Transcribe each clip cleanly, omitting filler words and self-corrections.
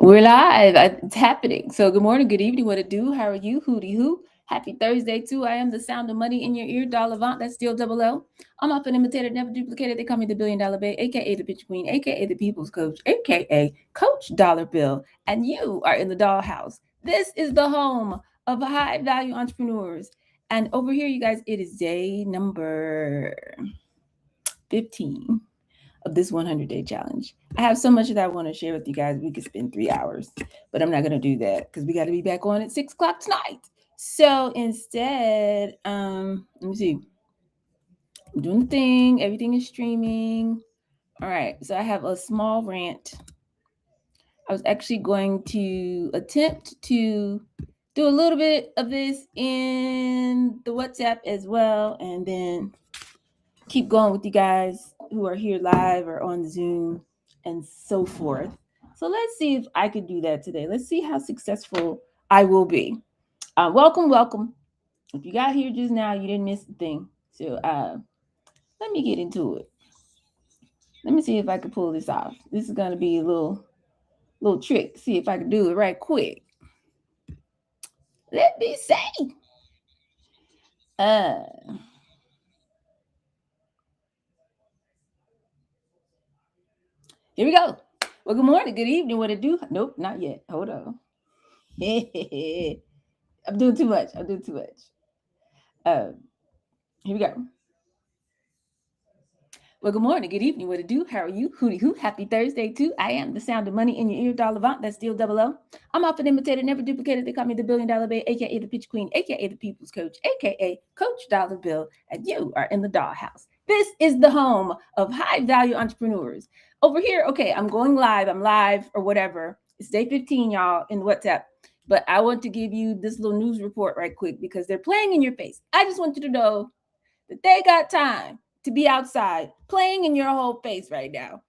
We're live. It's happening. So good morning, good evening, what it do? How are you? Hootie hoo. Happy Thursday too. I am the sound of money in your ear, doll Avant. That's still double L. I'm often imitated, never duplicated. They call me the $1 billion Babe, aka the bitch queen, aka the people's coach, aka Coach Dollar Bill. And you are in the dollhouse. This is the home of high value entrepreneurs. And over here, you guys, it is day number 15 of this 100-day challenge. I have so much that I want to share with you guys. We could spend 3 hours, but I'm not going to do that because we got to be back on at 6 o'clock tonight. So instead, let me see. I'm doing the thing. Everything is streaming. All right. So I have a small rant. I was actually going to attempt to do a little bit of this in the WhatsApp as well, and then keep going with you guys who are here live or on Zoom and so forth. So let's see if I could do that today. Let's see how successful I will be. Welcome, welcome. If you got here just now, you didn't miss the thing. So let me get into it. Let me see if I can pull this off. This is gonna be a little trick. See if I can do it right quick. Let me see. Uh, Here we go. Well, good morning, good evening. What it do? Nope, not yet. Hold on. I'm doing too much. I'm doing too much. Uh, Here we go. Well, good morning, good evening. What it do? How are you? Hootie hoo. Happy Thursday too. I am the sound of money in your ear, doll Avant. That's still double O. I'm often imitated, never duplicated. They call me the $1 billion Babe, aka the pitch queen, aka the people's coach, aka Coach Dollar Bill, and you are in the dollhouse. This is the home of high value entrepreneurs. Over here, okay, I'm going live. I'm live or whatever. It's day 15, y'all, in WhatsApp. But I want to give you this little news report right quick because they're playing in your face. I just want you to know that they got time to be outside playing in your whole face right now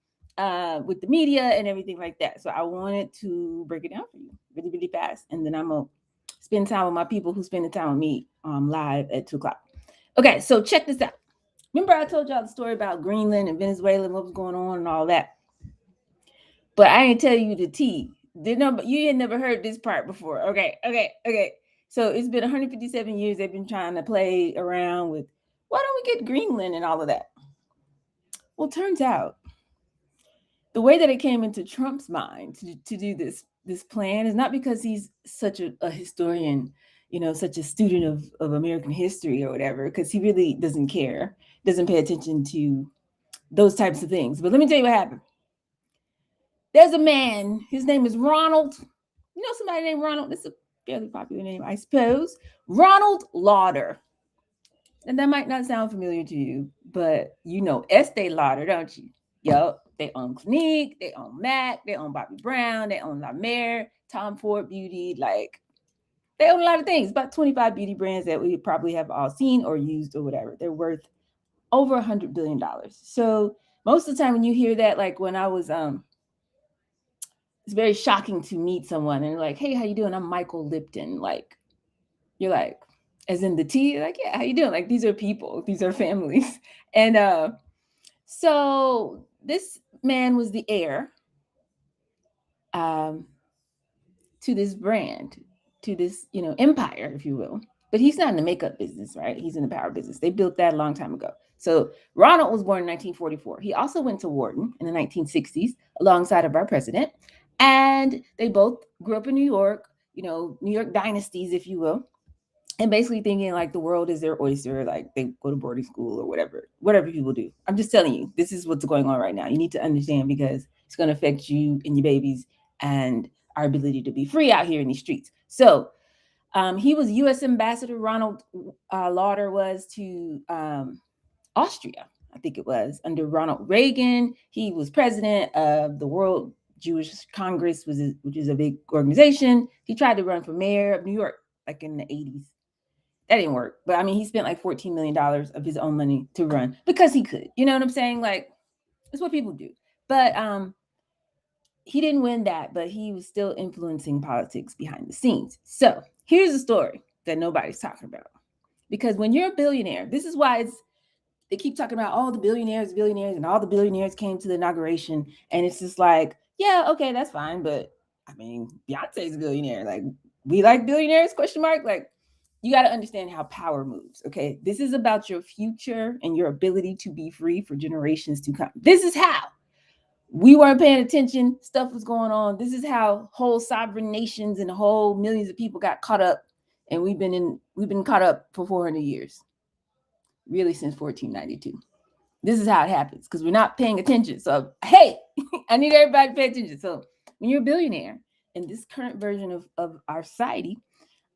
with the media and everything like that. So I wanted to break it down for you really, really fast. And then I'm going to spend time with my people who spend the time with me live at 2 o'clock. Okay, so check this out. Remember I told y'all the story about Greenland and Venezuela and what was going on and all that. But I didn't tell you the tea. You had never heard this part before. Okay. So it's been 157 years they've been trying to play around with why don't we get Greenland and all of that? Well, turns out the way that it came into Trump's mind to do this plan is not because he's such a historian, such a student of American history or whatever, because he really doesn't care, doesn't pay attention to those types of things. But let me tell you what happened. There's a man, his name is Ronald. You know somebody named Ronald? It's a fairly popular name, I suppose. Ronald Lauder. And that might not sound familiar to you, but you know Estee Lauder, don't you? Yup. They own Clinique, they own MAC, they own Bobbi Brown, they own La Mer, Tom Ford Beauty. Like, they own a lot of things. About 25 beauty brands that we probably have all seen or used or whatever. They're worth over $100 billion. So most of the time when you hear that, like when I was it's very shocking to meet someone and like, hey, how you doing? I'm Michael Lipton. Like, you're like, as in the tea, like, yeah, how you doing? Like, these are people, these are families. And so this man was the heir to this brand, to this, empire, if you will. But he's not in the makeup business, right? He's in the power business. They built that a long time ago. So Ronald was born in 1944. He also went to Wharton in the 1960s alongside of our president. And they both grew up in New York, New York dynasties, if you will. And basically thinking like the world is their oyster, like they go to boarding school or whatever people do. I'm just telling you, this is what's going on right now. You need to understand because it's going to affect you and your babies and our ability to be free out here in these streets. So he was U.S. ambassador. Ronald Lauder was to Austria, I think it was, under Ronald Reagan. He was president of the World Jewish Congress, which is a big organization. He tried to run for mayor of New York, like in the 80s. That didn't work. But I mean, he spent like $14 million of his own money to run because he could. You know what I'm saying? Like, it's what people do. But he didn't win that, but he was still influencing politics behind the scenes. So here's a story that nobody's talking about. Because when you're a billionaire, this is why they keep talking about all the billionaires, and all the billionaires came to the inauguration. And it's just like, yeah, okay, that's fine. But I mean, Beyonce's a billionaire. Like, we like billionaires, question mark. Like, you got to understand how power moves. Okay. This is about your future and your ability to be free for generations to come. This is how we weren't paying attention. Stuff was going on. This is how whole sovereign nations and whole millions of people got caught up. And we've been caught up for 400 years, really since 1492. This is how it happens because we're not paying attention. So, hey, I need everybody to pay attention. So, when you're a billionaire in this current version of our society,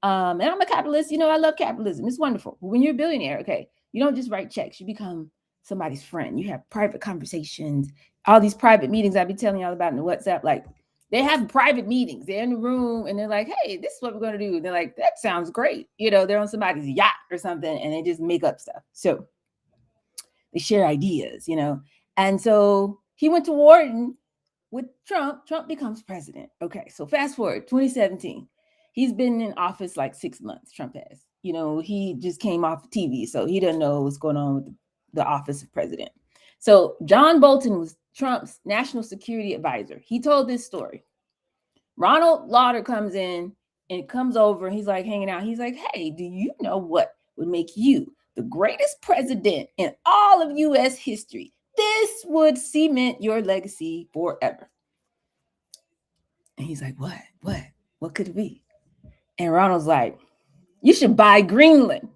and I'm a capitalist, I love capitalism. It's wonderful. But when you're a billionaire, okay, you don't just write checks. You become somebody's friend. You have private conversations, all these private meetings I be telling y'all about in the WhatsApp. Like, they have private meetings. They're in the room and they're like, hey, this is what we're going to do. And they're like, that sounds great. They're on somebody's yacht or something and they just make up stuff. So they share ideas, And so he went to Wharton with Trump. Trump becomes president. Okay, so fast forward, 2017. He's been in office like 6 months, Trump has. He just came off TV, so he doesn't know what's going on with the office of president. So John Bolton was Trump's national security advisor. He told this story. Ronald Lauder comes in and comes over. He's like hanging out. He's like, hey, do you know what would make you the greatest president in all of U.S. history? This would cement your legacy forever. And he's like, what? What could it be? And Ronald's like, you should buy Greenland.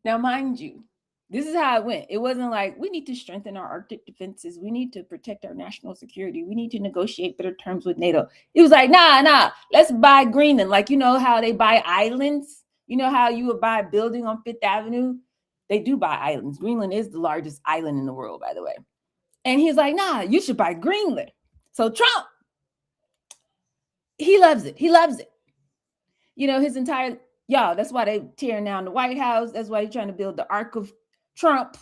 Now, mind you, this is how it went. It wasn't like, we need to strengthen our Arctic defenses. We need to protect our national security. We need to negotiate better terms with NATO. It was like, nah, let's buy Greenland. Like, how they buy islands? You know how you would buy a building on Fifth Avenue? They do buy islands. Greenland is the largest island in the world, by the way. And he's like, nah, you should buy Greenland. So Trump, he loves it. He loves it. His entire, that's why they tearing down the White House. That's why he's trying to build the Ark of Trump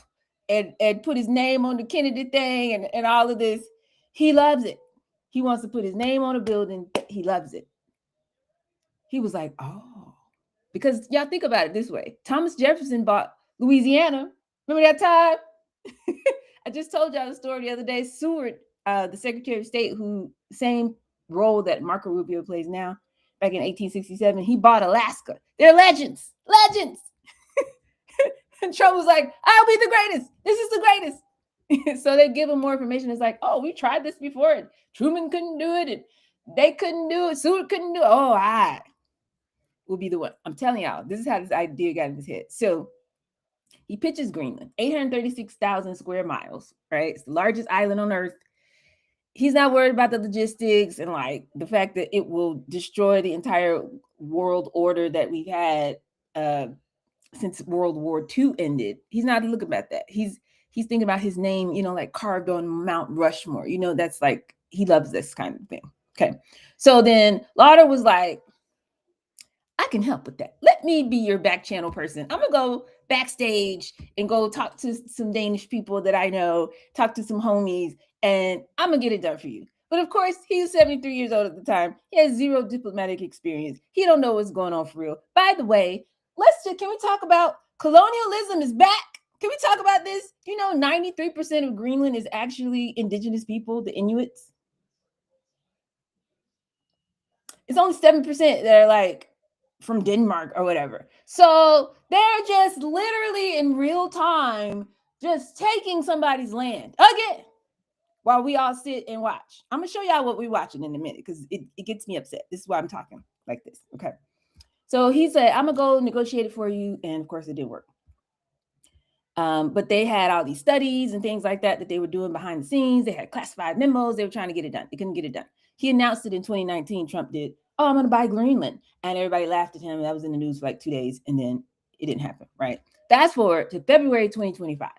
and put his name on the Kennedy thing and all of this. He loves it. He wants to put his name on a building. He loves it. He was like, oh, because y'all think about it this way. Thomas Jefferson bought Louisiana. Remember that time? I just told y'all the story the other day. Seward, the Secretary of State, who same role that Marco Rubio plays now, back in 1867, he bought Alaska. They're legends. And Trump was like, I'll be the greatest. This is the greatest. So they give him more information. It's like, oh, we tried this before. And Truman couldn't do it. And they couldn't do it. Seward couldn't do it. Oh, I will be the one. I'm telling y'all, this is how this idea got in his head. So he pitches Greenland, 836,000 square miles, right? It's the largest island on Earth. He's not worried about the logistics and like the fact that it will destroy the entire world order that we've had since World War II ended. He's not looking about that. He's thinking about his name, like carved on Mount Rushmore. That's like, he loves this kind of thing. Okay. So then Lauder was like, I can help with that. Let me be your back channel person. I'm going to go backstage and go talk to some Danish people that I know, talk to some homies, and I'm going to get it done for you. But of course, he was 73 years old at the time. He has zero diplomatic experience. He don't know what's going on for real. By the way, can we talk about colonialism is back? Can we talk about this? 93% of Greenland is actually indigenous people, the Inuits. It's only 7% that are like from Denmark or whatever. So they're just literally in real time just taking somebody's land again while we all sit and watch. I'm going to show y'all what we're watching in a minute because it gets me upset. This is why I'm talking like this. Okay. So he said, I'm going to go negotiate it for you. And of course, it didn't work. But they had all these studies and things like that they were doing behind the scenes. They had classified memos. They were trying to get it done. They couldn't get it done. He announced it in 2019. Trump did. Oh, I'm going to buy Greenland. And everybody laughed at him. That was in the news for like 2 days. And then it didn't happen, right? Fast forward to February 2025.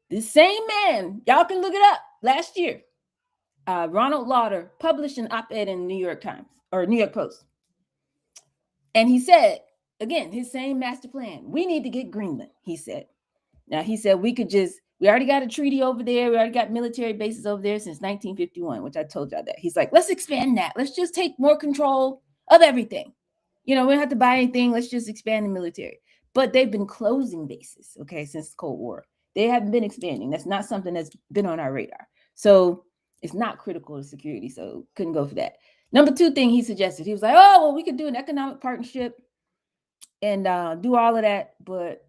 This same man, y'all can look it up, last year, Ronald Lauder published an op-ed in the New York Times or New York Post. And he said, again, his same master plan. We need to get Greenland, he said. Now, he said we already got a treaty over there. We already got military bases over there since 1951, which I told y'all that. He's like, let's expand that. Let's just take more control of everything. We don't have to buy anything. Let's just expand the military. But they've been closing bases, okay, since the Cold War. They haven't been expanding. That's not something that's been on our radar. So It's not critical to security, so couldn't go for that. Number two thing he suggested, he was like, oh, well, we could do an economic partnership and do all of that, but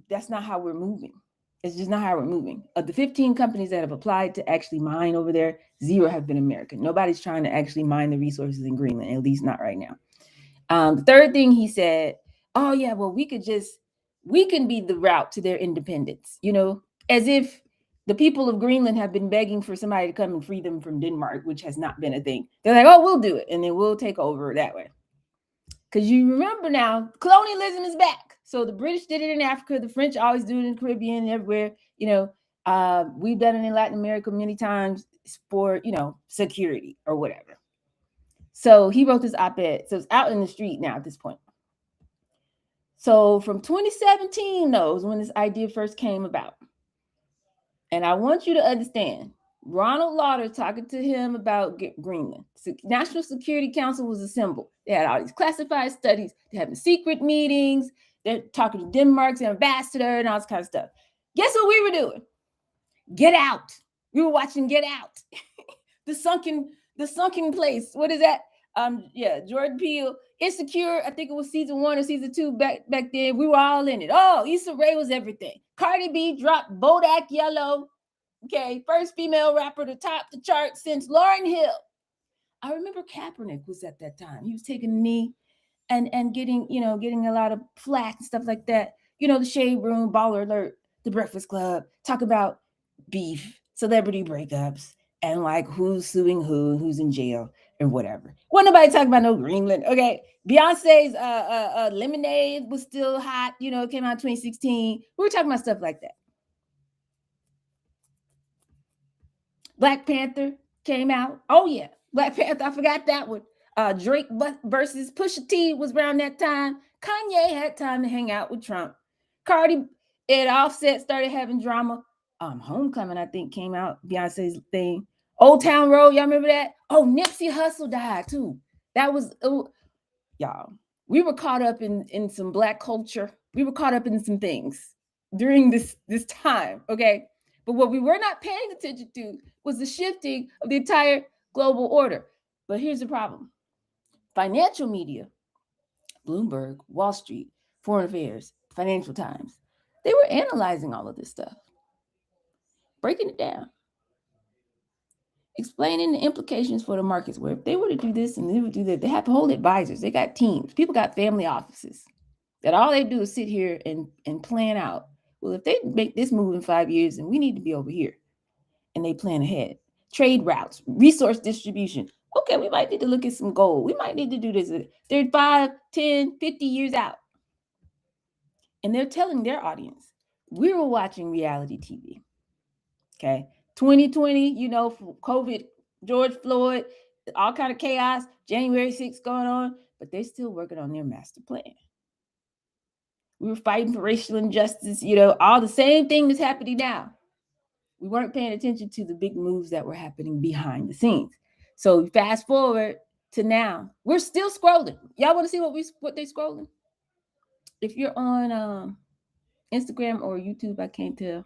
that's not how we're moving. It's just not how we're moving. Of the 15 companies that have applied to actually mine over there, 0 have been American. Nobody's trying to actually mine the resources in Greenland, at least not right now. The third thing he said, oh yeah, well, we can be the route to their independence, as if the people of Greenland have been begging for somebody to come and free them from Denmark, which has not been a thing. They're like, oh, we'll do it, and then we'll take over that way. Because you remember now, colonialism is back. So the British did it in Africa. The French always do it in the Caribbean and everywhere. We've done it in Latin America many times for, security or whatever. So he wrote this op-ed. So it's out in the street now at this point. So from 2017, though, is when this idea first came about. And I want you to understand, Ronald Lauder talking to him about Greenland. National Security Council was assembled. They had all these classified studies. They're having secret meetings. They're talking to Denmark's ambassador and all this kind of stuff. Guess what we were doing? Get Out. We were watching Get Out. the sunken place. What is that? Jordan Peele. Insecure. I think it was season 1 or season 2 back then. We were all in it. Oh, Issa Rae was everything. Cardi B dropped Bodak Yellow. Okay, first female rapper to top the chart since Lauryn Hill. I remember Kaepernick was at that time. He was taking a knee and getting a lot of flack and stuff like that. The Shade Room, Baller Alert, The Breakfast Club, talk about beef, celebrity breakups, and like who's suing who's in jail or whatever. Wasn't nobody talking about no Greenland. Okay, Beyonce's Lemonade was still hot. It came out in 2016. We were talking about stuff like that. Black Panther came out. Oh yeah, Black Panther. I forgot that one. Drake versus Pusha T was around that time. Kanye had time to hang out with Trump. Cardi and Offset started having drama. Homecoming, I think, came out. Beyonce's thing. Old Town Road, y'all remember that? Oh, Nipsey Hussle died too. That was y'all. We were caught up in some Black culture. We were caught up in some things during this time. Okay. But what we were not paying attention to was the shifting of the entire global order. But here's the problem. Financial media, Bloomberg, Wall Street, Foreign Affairs, Financial Times, they were analyzing all of this stuff, breaking it down, explaining the implications for the markets, where if they were to do this and they would do that, they have whole advisors. They got teams. People got family offices that all they do is sit here and plan out. Well, if they make this move in 5 years, then we need to be over here. And they plan ahead. Trade routes, resource distribution. Okay, we might need to look at some gold. We might need to do this. They're 5, 10, 50 years out. And they're telling their audience, we were watching reality TV. Okay. 2020, COVID, George Floyd, all kind of chaos, January 6th going on, but they're still working on their master plan. We were fighting for racial injustice, all the same thing that's happening now. We weren't paying attention to the big moves that were happening behind the scenes. So fast forward to now, we're still scrolling. Y'all want to see what they're scrolling? If you're on Instagram or YouTube, I can't tell.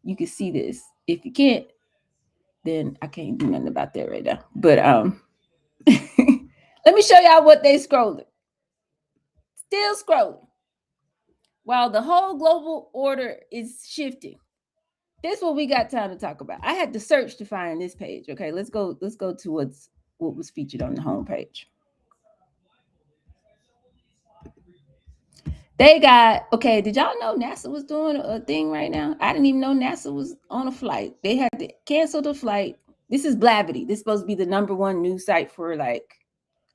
You can see this. If you can't, then I can't do nothing about that right now. But let me show y'all what they scrolling. Still scrolling. While the whole global order is shifting. This is what we got time to talk about. I had to search to find this page. Okay, let's go to what was featured on the homepage. They got, okay, did y'all know NASA was doing a thing right now? I didn't even know NASA was on a flight. They had to cancel the flight. This is Blavity. This is supposed to be the #1 news site for I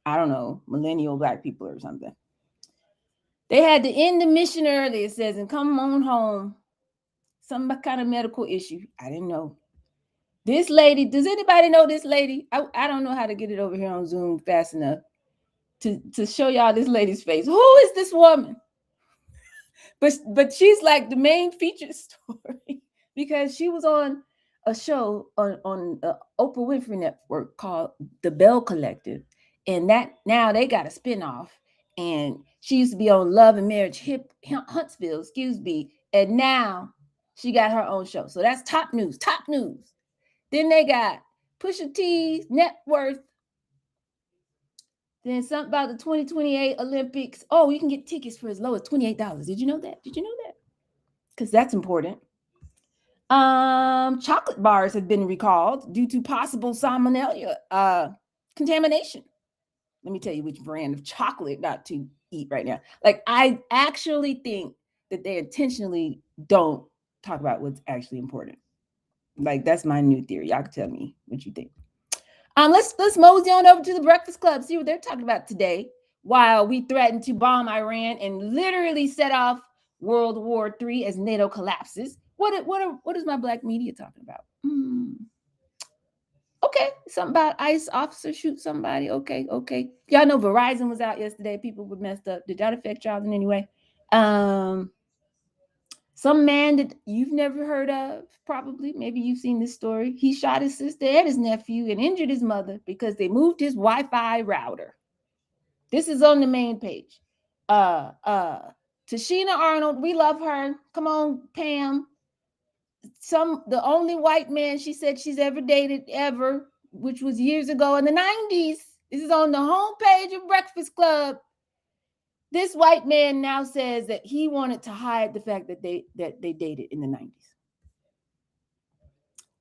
don't know, millennial Black people or something. They had to end the mission early, it says, and come on home. Some kind of medical issue. I didn't know. This lady, does anybody know this lady? I don't know how to get it over here on Zoom fast enough to show y'all this lady's face. Who is this woman? But she's like the main featured story because she was on a show on Oprah Winfrey Network called The Bell Collective. And that now they got a spinoff. And she used to be on Love and Marriage Huntsville, and now she got her own show. So that's top news. Then they got Pusha T's net worth. Then something about the 2028 Olympics. Oh, you can get tickets for as low as $28. Did you know that? Did you know that? Because that's important. Chocolate bars have been recalled due to possible salmonella contamination. Let me tell you which brand of chocolate not to eat right now. Like, I actually think that they intentionally don't talk about what's actually important. Like, that's my new theory. Y'all can tell me what you think. Let's mosey on over to the Breakfast Club, see what they're talking about today, while we threaten to bomb Iran and literally set off World War III as NATO collapses. What is my black media talking about? Okay, something about ICE officer shoot somebody. Okay. Y'all know Verizon was out yesterday. People were messed up. Did that affect y'all in any way? Some man that you've never heard of, probably, maybe you've seen this story. He shot his sister and his nephew and injured his mother because they moved his Wi-Fi router. This is on the main page. Tashina Arnold, we love her. Come on, Pam. The only white man she said she's ever dated ever, which was years ago in the 90s. This is on the homepage of Breakfast Club. This white man now says that he wanted to hide the fact that they dated in the 90s.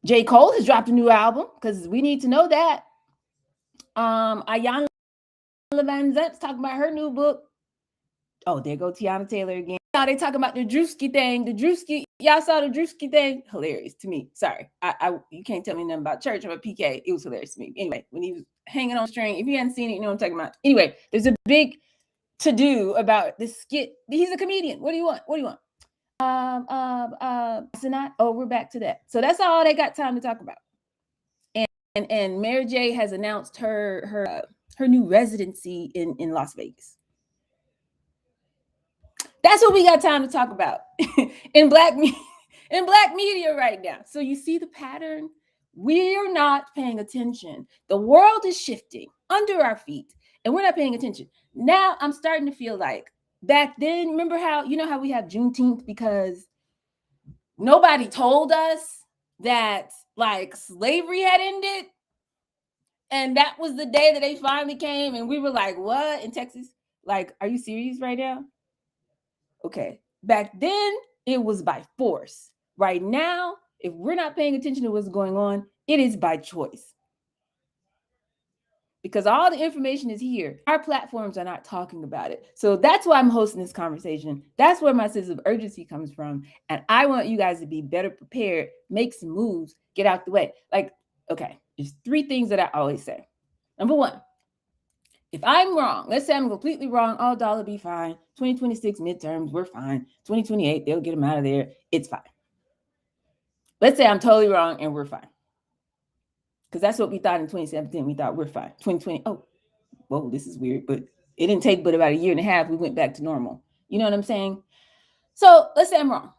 J. Cole has dropped a new album because we need to know that. Ayanna Van Zant's talking about her new book. Oh, there go Tiana Taylor again. Now they talking about the Drewski thing. The Drewski, y'all saw the Drewski thing? Hilarious to me. Sorry, you can't tell me nothing about church. I'm a PK. It was hilarious to me. Anyway, when he was hanging on a string, if you hadn't seen it, you know what I'm talking about. Anyway, there's a big to-do about this skit. He's a comedian. What do you want? We're back to that. So that's all they got time to talk about. And Mary J has announced her new residency in Las Vegas. That's what we got time to talk about in black media right now. So you see the pattern. We're not paying attention. The world is shifting under our feet, and we're not paying attention. Now I'm starting to feel like back then, remember how we have Juneteenth because nobody told us that like slavery had ended, and that was the day that they finally came, and we were like, what, in Texas? Like, are you serious right now? Okay. Back then, it was by force. Right now, if we're not paying attention to what's going on, it is by choice. Because all the information is here. Our platforms are not talking about it. So that's why I'm hosting this conversation. That's where my sense of urgency comes from. And I want you guys to be better prepared, make some moves, get out the way. Like, okay, there's 3 things that I always say. Number 1, if I'm wrong, let's say I'm completely wrong, all dollar be fine. 2026 midterms, we're fine. 2028, they'll get them out of there. It's fine. Let's say I'm totally wrong and we're fine. Because that's what we thought in 2017. We thought we're fine. 2020, oh, whoa, this is weird. But it didn't take but about a year and a half. We went back to normal. You know what I'm saying? So let's say I'm wrong.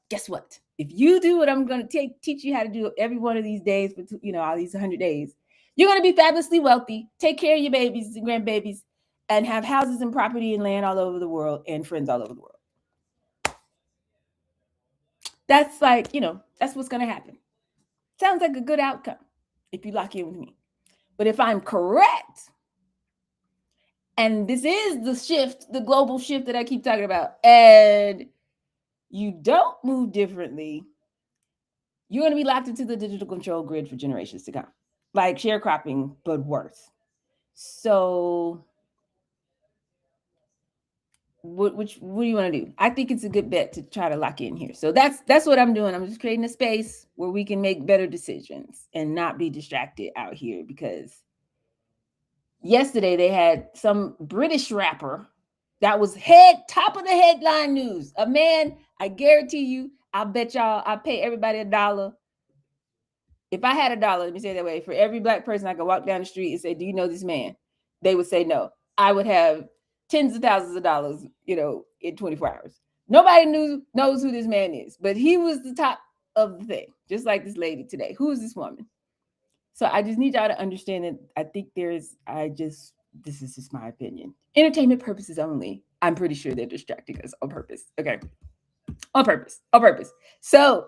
Guess what? If you do what I'm going to teach you how to do every one of these days for all these 100 days, you're going to be fabulously wealthy, take care of your babies and grandbabies, and have houses and property and land all over the world and friends all over the world. That's like, that's what's going to happen. Sounds like a good outcome if you lock in with me. But if I'm correct, and this is the shift, the global shift that I keep talking about, and you don't move differently, you're going to be locked into the digital control grid for generations to come. Like sharecropping, but worse. So what do you want to do? I think it's a good bet to try to lock in here. So that's what I'm doing. I'm just creating a space where we can make better decisions and not be distracted out here, because yesterday they had some British rapper that was top of the headline news. A man, I guarantee you, I'll bet y'all, I'll pay everybody $1. If I had $1, let me say it that way, for every black person I could walk down the street and say, do you know this man? They would say no. I would have tens of thousands of dollars, in 24 hours. Nobody knows who this man is, but he was the top of the thing, just like this lady today. Who is this woman? So I just need y'all to understand that I think this is just my opinion. Entertainment purposes only. I'm pretty sure they're distracting us on purpose. Okay. On purpose. So,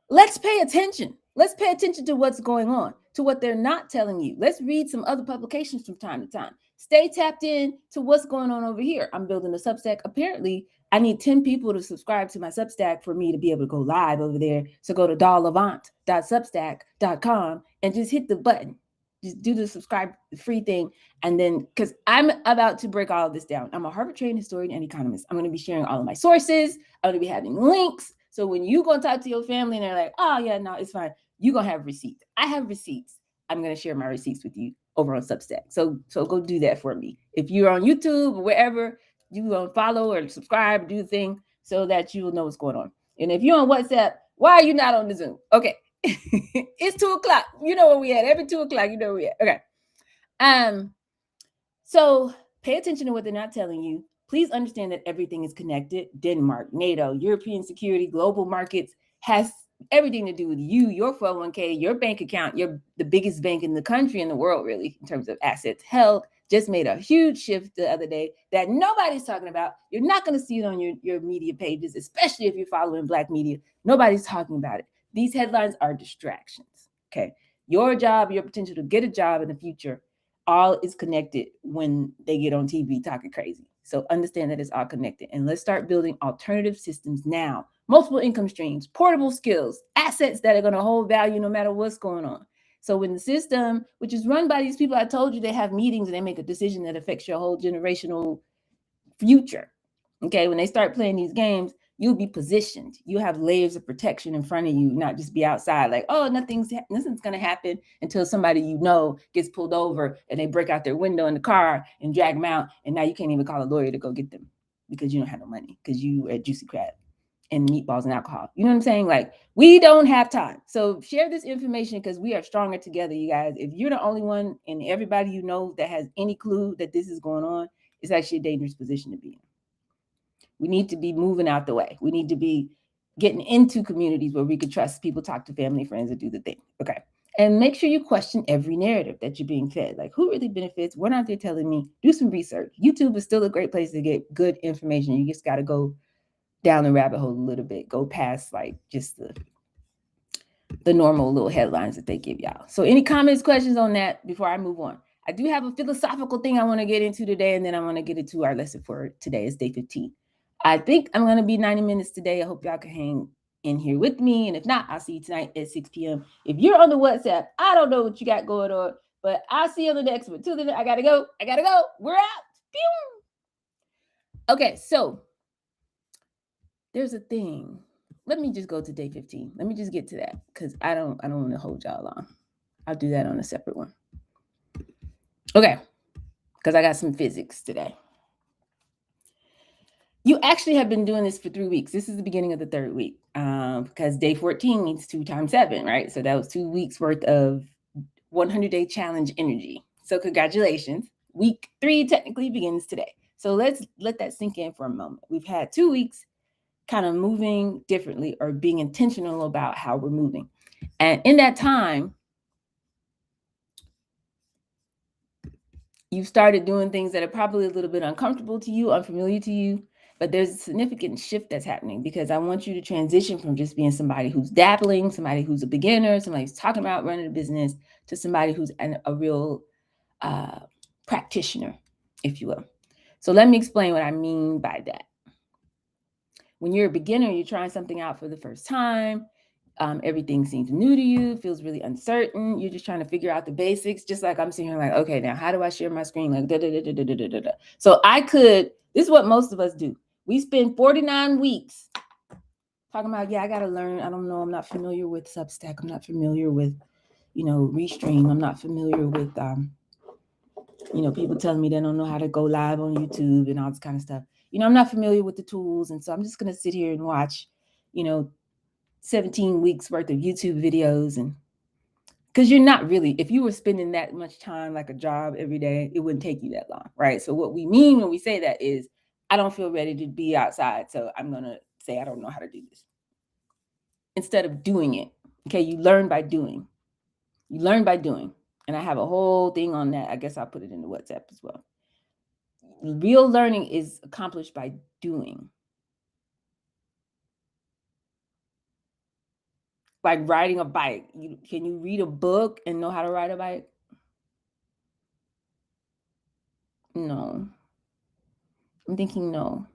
let's pay attention. Let's pay attention to what's going on, to what they're not telling you. Let's read some other publications from time to time. Stay tapped in to what's going on over here. I'm building a Substack. Apparently, I need 10 people to subscribe to my Substack for me to be able to go live over there. So go to dollavant.substack.com and just hit the button. Just do the subscribe free thing. And then, because I'm about to break all of this down. I'm a Harvard trained historian and economist. I'm going to be sharing all of my sources. I'm going to be having links. So when you go talk to your family and they're like, oh, yeah, no, it's fine, you're going to have receipts. I have receipts. I'm going to share my receipts with you over on Substack. So go do that for me. If you're on YouTube or wherever, you go follow or subscribe, do the thing so that you will know what's going on. And if you're on WhatsApp, why are you not on the Zoom? Okay. It's 2:00. You know where we at. Every 2:00, you know where we at. Okay. So pay attention to what they're not telling you. Please understand that everything is connected. Denmark, NATO, European security, global markets has everything to do with you, your 401k, your bank account. You're the biggest bank in the country, in the world, really, in terms of assets held. Just made a huge shift the other day that nobody's talking about. You're not going to see it on your media pages, especially if you're following Black media. Nobody's talking about it. These headlines are distractions. Okay. Your job, your potential to get a job in the future, all is connected when they get on TV talking crazy. So understand that it's all connected. And let's start building alternative systems now. Multiple income streams, portable skills, assets that are going to hold value no matter what's going on. So when the system, which is run by these people, I told you they have meetings and they make a decision that affects your whole generational future. Okay, when they start playing these games, you'll be positioned. You have layers of protection in front of you, not just be outside like, oh, nothing's going to happen until somebody you know gets pulled over and they break out their window in the car and drag them out. And now you can't even call a lawyer to go get them because you don't have no money because you at Juicy Crab and meatballs and alcohol. You know what I'm saying? Like, we don't have time. So share this information because we are stronger together, you guys. If you're the only one and everybody you know that has any clue that this is going on, it's actually a dangerous position to be in. We need to be moving out the way. We need to be getting into communities where we can trust people, talk to family, friends, and do the thing. Okay. And make sure you question every narrative that you're being fed. Like, who really benefits? What aren't they telling me? Do some research. YouTube is still a great place to get good information. You just got to go down the rabbit hole a little bit. Go past like just the normal little headlines that they give y'all. So any comments, questions on that before I move on? I do have a philosophical thing I want to get into today, and then I want to get into our lesson for today. It's day 15. I think I'm going to be 90 minutes today. I hope y'all can hang in here with me. And if not, I'll see you tonight at 6 p.m. If you're on the WhatsApp, I don't know what you got going on, but I'll see you on the next one. Till then, I got to go. We're out. Pew! Okay, so there's a thing. Let me just go to day 15. Let me just get to that because I don't want to hold y'all long. I'll do that on a separate one. Okay, because I got some physics today. You actually have been doing this for 3 weeks. This is the beginning of the third week because day 14 means 2 times 7, right? So that was 2 weeks worth of 100-day challenge energy. So congratulations. Week 3 technically begins today. So let's let that sink in for a moment. We've had 2 weeks kind of moving differently or being intentional about how we're moving. And in that time, you've started doing things that are probably a little bit uncomfortable to you, unfamiliar to you, but there's a significant shift that's happening because I want you to transition from just being somebody who's dabbling, somebody who's a beginner, somebody who's talking about running a business, to somebody who's a real practitioner, if you will. So let me explain what I mean by that. When you're a beginner, you're trying something out for the first time. Everything seems new to you, feels really uncertain. You're just trying to figure out the basics, just like I'm sitting here like, okay, now how do I share my screen? Like, da, da, da, da, da, da, da, da. So this is what most of us do. We spend 49 weeks talking about, yeah, I got to learn. I don't know. I'm not familiar with Substack. I'm not familiar with, Restream. I'm not familiar with, people telling me they don't know how to go live on YouTube and all this kind of stuff. I'm not familiar with the tools. And so I'm just going to sit here and watch, 17 weeks worth of YouTube videos. And because you're not really, if you were spending that much time like a job every day, it wouldn't take you that long, right? So what we mean when we say that is, I don't feel ready to be outside, so I'm going to say I don't know how to do this. Instead of doing it, okay, you learn by doing. You learn by doing. And I have a whole thing on that. I guess I'll put it in the WhatsApp as well. Real learning is accomplished by doing. like riding a bike. Can you read a book and know how to ride a bike? No. I'm thinking no.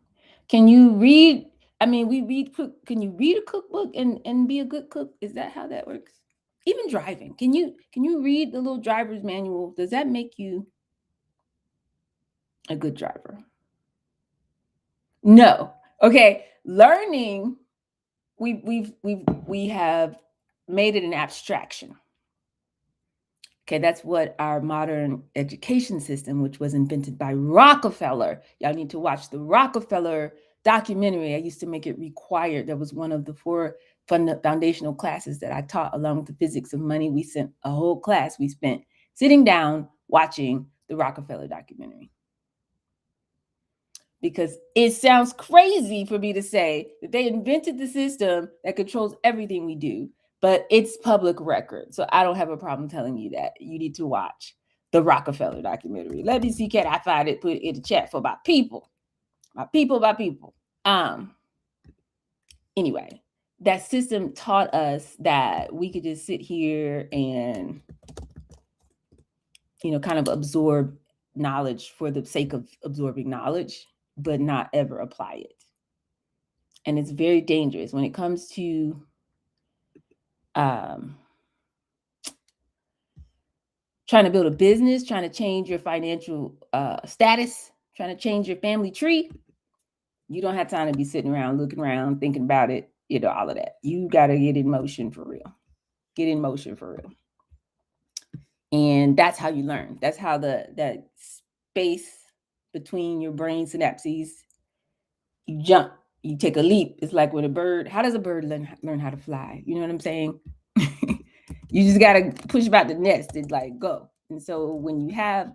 Can you read? I mean, we read cook. Can you read a cookbook and be a good cook? Is that how that works? Even driving. Can you read the little driver's manual? Does that make you a good driver? No. Okay. Learning, we have made it an abstraction. Okay, that's what our modern education system, which was invented by Rockefeller. Y'all need to watch the Rockefeller documentary. I used to make it required. That was one of the 4 foundational classes that I taught, along with the physics of money. We sent a whole class. We spent sitting down watching the Rockefeller documentary. Because it sounds crazy for me to say that they invented the system that controls everything we do, but it's public record. So I don't have a problem telling you that. You need to watch the Rockefeller documentary. Let me see, can I find it, put it in the chat for my people. My people. Anyway, that system taught us that we could just sit here and, kind of absorb knowledge for the sake of absorbing knowledge, but not ever apply it. And it's very dangerous when it comes to trying to build a business, trying to change your financial status, trying to change your family tree. You don't have time to be sitting around, looking around, thinking about it, all of that. You got to get in motion for real. Get in motion for real. And that's how you learn. That's how that space between your brain synapses, you jump, you take a leap. It's like when a bird, how does a bird learn how to fly? You know what I'm saying? You just got to push about the nest and like go. And so when you have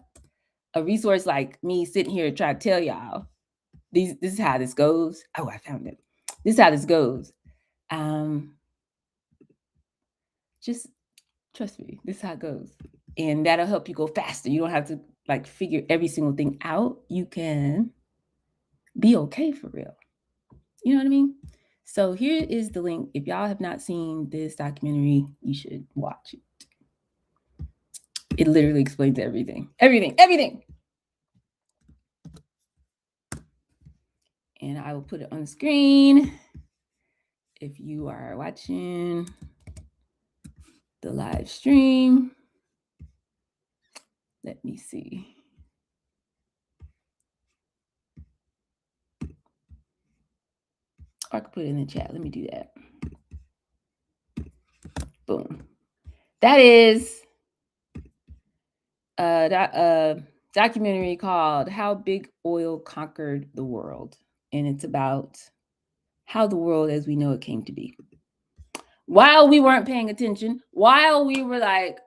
a resource like me sitting here trying to tell y'all, this is how this goes. Oh, I found it. This is how this goes. Just trust me. This is how it goes. And that'll help you go faster. You don't have to like figure every single thing out. You can be okay for real. You know what I mean? So here is the link. If y'all have not seen this documentary, you should watch it. It literally explains everything. Everything. And I will put it on the screen if you are watching the live stream. Let me see. I could put it in the chat. Let me do that. Boom. That is a documentary called How Big Oil Conquered the World. And it's about how the world as we know it came to be. While we weren't paying attention, while we were like,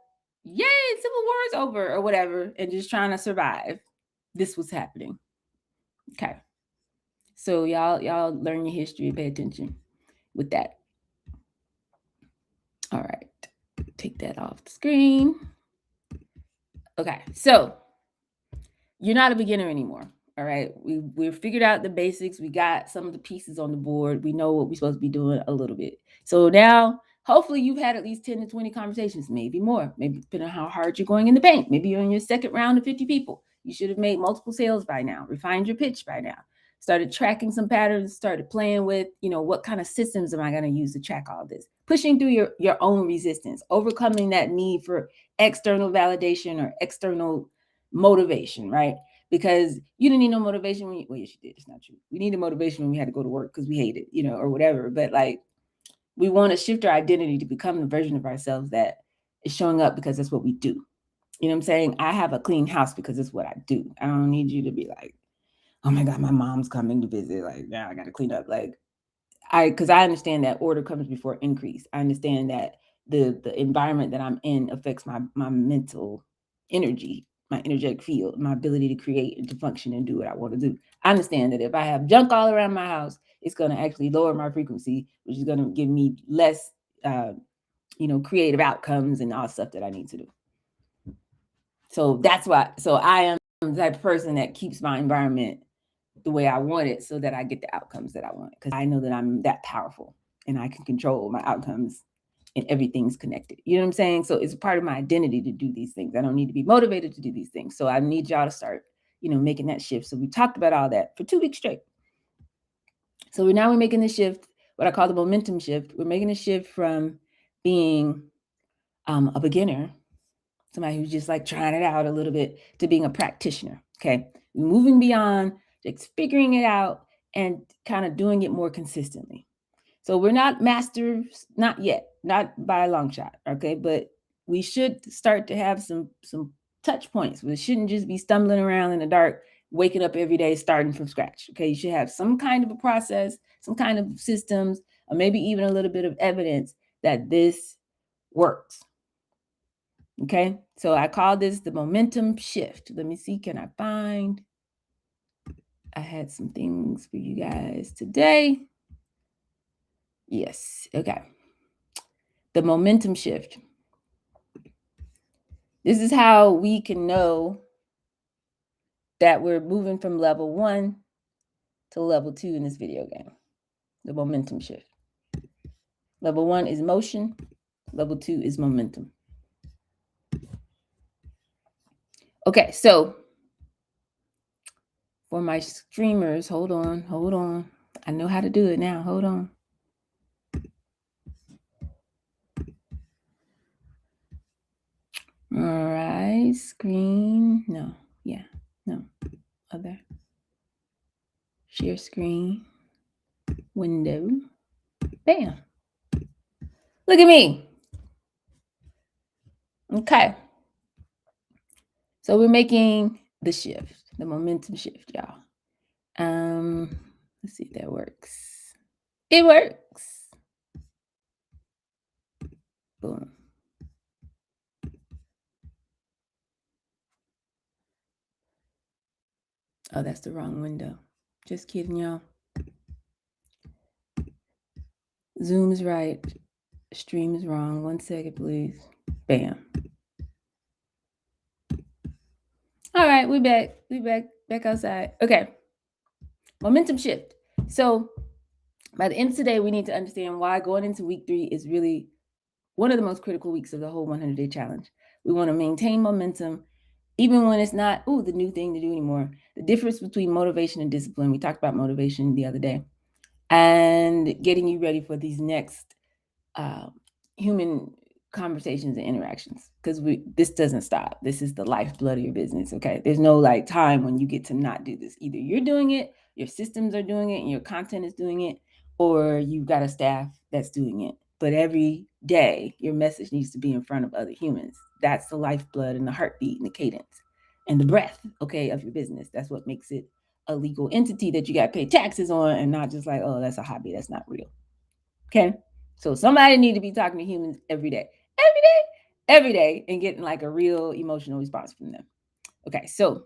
yay, Civil War is over or whatever, and just trying to survive, this was happening. Okay. So y'all learn your history, pay attention with that. All right. Take that off the screen. Okay. So you're not a beginner anymore. All right. We've figured out the basics. We got some of the pieces on the board. We know what we're supposed to be doing a little bit. So now, hopefully you've had at least 10 to 20 conversations, maybe more, maybe depending on how hard you're going in the bank. Maybe you're in your second round of 50 people. You should have made multiple sales by now, refined your pitch by now, started tracking some patterns, started playing with, what kind of systems am I going to use to track all this? Pushing through your own resistance, overcoming that need for external validation or external motivation, right? Because you didn't need no motivation when yes, you did. It's not true. We needed motivation when we had to go to work because we hate it, or whatever. But like, we want to shift our identity to become the version of ourselves that is showing up because that's what we do. You know what I'm saying? I have a clean house because it's what I do. I don't need you to be like, oh my God, my mom's coming to visit. Like, now I got to clean up. Like, because I understand that order comes before increase. I understand that the environment that I'm in affects my mental energy, my energetic field, my ability to create and to function and do what I want to do. I understand that if I have junk all around my house, it's going to actually lower my frequency, which is going to give me less, creative outcomes and all stuff that I need to do. So that's why. So I am the type of person that keeps my environment the way I want it so that I get the outcomes that I want. Because I know that I'm that powerful and I can control my outcomes and everything's connected. You know what I'm saying? So it's a part of my identity to do these things. I don't need to be motivated to do these things. So I need y'all to start, making that shift. So we talked about all that for 2 weeks straight. So we're making the shift, what I call the momentum shift. We're making a shift from being a beginner, somebody who's just like trying it out a little bit, to being a practitioner. Okay. We're moving beyond just figuring it out and kind of doing it more consistently. So we're not masters, not yet, not by a long shot. Okay. But we should start to have some touch points. We shouldn't just be stumbling around in the dark, waking up every day, starting from scratch. Okay. You should have some kind of a process, some kind of systems, or maybe even a little bit of evidence that this works. Okay. So I call this the momentum shift. Let me see. Can I find? I had some things for you guys today. Yes. Okay. The momentum shift. This is how we can know that we're moving from level 1 to level 2 in this video game. The momentum shift. Level 1 is motion. Level 2 is momentum. Okay. So for my streamers, hold on. I know how to do it now. Hold on. All right, screen. No, other. Share screen. Window. Bam. Look at me. Okay. So we're making the shift, the momentum shift, y'all. Let's see if that works. It works. Boom. Oh, that's the wrong window. Just kidding, y'all. Zoom is right. Stream is wrong. 1 second, please. Bam. All right, we back. Back outside. Okay. Momentum shift. So by the end of today, we need to understand why going into week 3 is really one of the most critical weeks of the whole 100-day challenge. We want to maintain momentum, even when it's not, the new thing to do anymore. The difference between motivation and discipline. We talked about motivation the other day. And getting you ready for these next human conversations and interactions, because this doesn't stop. This is the lifeblood of your business. Okay. There's no time when you get to not do this. Either you're doing it, your systems are doing it, and your content is doing it, or you've got a staff that's doing it. But every day your message needs to be in front of other humans. That's the lifeblood and the heartbeat and the cadence and the breath, okay, of your business. That's what makes it a legal entity that you got to pay taxes on, and not just like, oh, that's a hobby. That's not real. Okay. So somebody need to be talking to humans every day, and getting like a real emotional response from them. Okay. So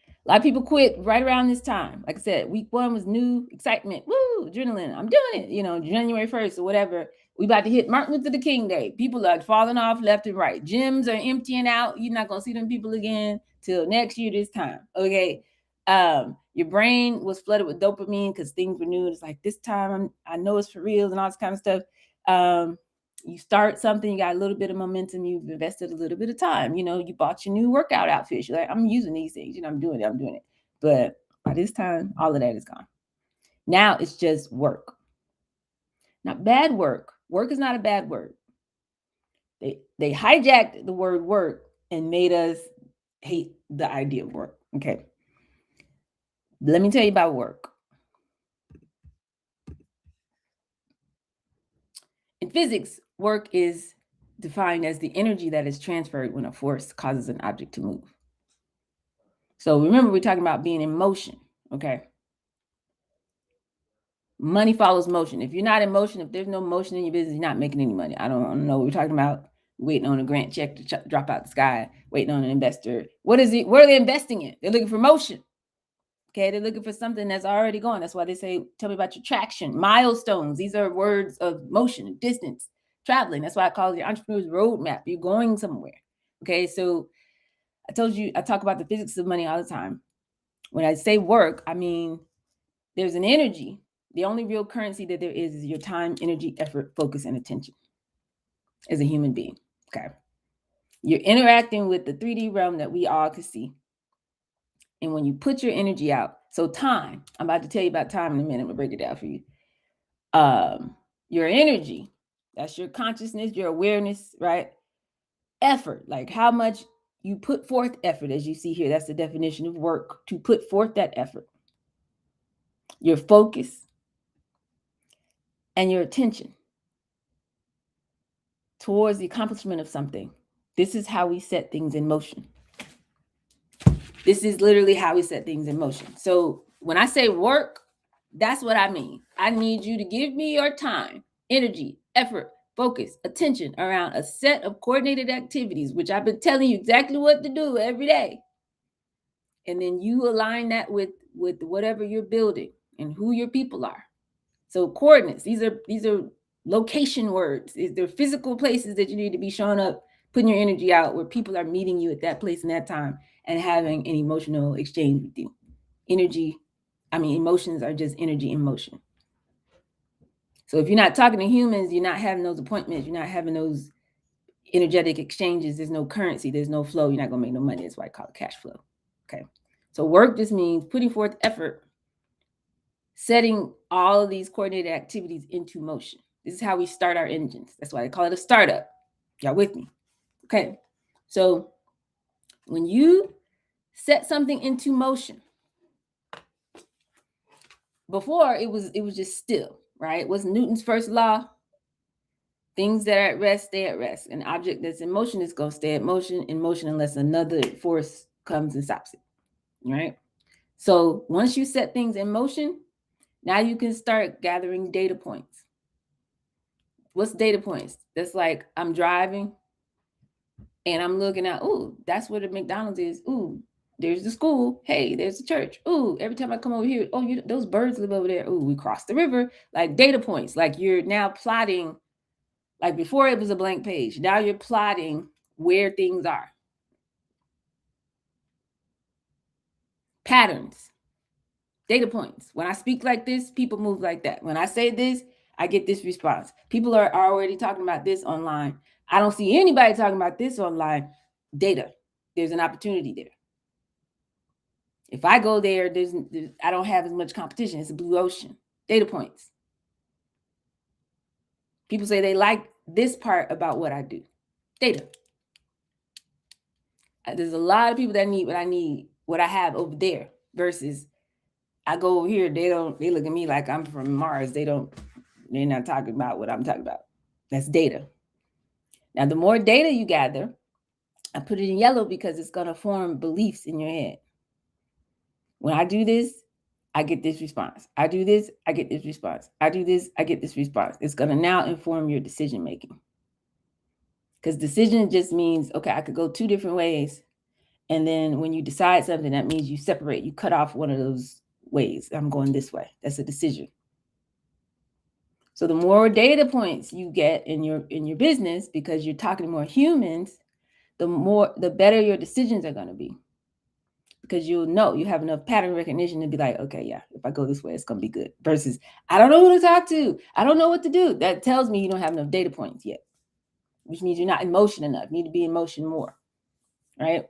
a lot of people quit right around this time. Like I said, week 1 was new excitement. Woo, adrenaline. I'm doing it. January 1st or whatever. We about to hit Martin Luther King Day. People are falling off left and right. Gyms are emptying out. You're not going to see them people again till next year this time. Okay. Your brain was flooded with dopamine because things were new. It's like, this time I know it's for real and all this kind of stuff. You start something, you got a little bit of momentum, you've invested a little bit of time, you bought your new workout outfits. You're like, I'm using these things, I'm doing it. But by this time, all of that is gone. Now it's just work. Not bad work. Work is not a bad word. They hijacked the word work and made us hate the idea of work. Okay. Let me tell you about work. In physics, work is defined as the energy that is transferred when a force causes an object to move. So remember, we're talking about being in motion, okay? Money follows motion. If you're not in motion, if there's no motion in your business, you're not making any money. I don't know what we're talking about. Waiting on a grant check to drop out the sky, waiting on an investor. What is it? What are they investing in? They're looking for motion. Okay, they're looking for something that's already gone. That's why they say, tell me about your traction. Milestones. These are words of motion, distance, traveling. That's why I call it the entrepreneur's roadmap. You're going somewhere. Okay, so I told you, I talk about the physics of money all the time. When I say work, I mean, there's an energy. The only real currency that there is your time, energy, effort, focus, and attention. as a human being. Okay. You're interacting with the 3D realm that we all can see. And when you put your energy out, so time, I'm about to tell you about time in a minute. I'm gonna break it down for you. Your energy, that's your consciousness, your awareness, right? Effort, like how much you put forth effort, as you see here. That's the definition of work, to put forth that effort. Your focus and your attention towards the accomplishment of something. This is how we set things in motion. This is literally how we set things in motion. So when I say work, that's what I mean. I need you to give me your time, energy, effort, focus, attention around a set of coordinated activities, which I've been telling you exactly what to do every day. And then you align that with whatever you're building and who your people are. So coordinates, these are location words. They're physical places that you need to be showing up, putting your energy out, where people are meeting you at that place and that time and having an emotional exchange with you. Emotions are just energy in motion. So if you're not talking to humans, you're not having those appointments, you're not having those energetic exchanges, there's no currency, there's no flow, you're not going to make no money. That's why I call it cash flow. Okay. So work just means putting forth effort, setting all of these coordinated activities into motion. This is how we start our engines. That's why I call it a startup. Y'all with me? Okay. So when you set something into motion, before it was just still, right? What's Newton's first law? Things that are at rest stay at rest. An object that's in motion is going to stay in motion unless another force comes and stops it, right? So once you set things in motion, now you can start gathering data points. What's data points? That's like I'm driving and I'm looking at, ooh, that's where the McDonald's is. Ooh, there's the school. Hey, there's the church. Ooh, every time I come over here, oh, those birds live over there. Ooh, we crossed the river. Like data points. Like you're now plotting. Like before it was a blank page. Now you're plotting where things are. Patterns. Data points. When I speak like this, people move like that. When I say this, I get this response. People are already talking about this online. I don't see anybody talking about this online. Data. There's an opportunity there. If I go there, I don't have as much competition. It's a blue ocean. Data points. People say they like this part about what I do. Data. There's a lot of people that need what I need, what I have over there, versus I go over here, they look at me like I'm from Mars. They're not talking about what I'm talking about. That's data. Now, the more data you gather, I put it in yellow because it's going to form beliefs in your head. When I do this, I get this response. I do this, I get this response. I do this, I get this response. It's going to now inform your decision making. Because decision just means, okay, I could go two different ways. And then when you decide something, that means you separate, you cut off one of those ways. I'm going this way. That's a decision. So the more data points you get in your business, because you're talking to more humans, the better your decisions are going to be. Because you'll know, you have enough pattern recognition to be like, okay, yeah, if I go this way, it's going to be good. Versus, I don't know who to talk to. I don't know what to do. That tells me you don't have enough data points yet, which means you're not in motion enough. You need to be in motion more, right?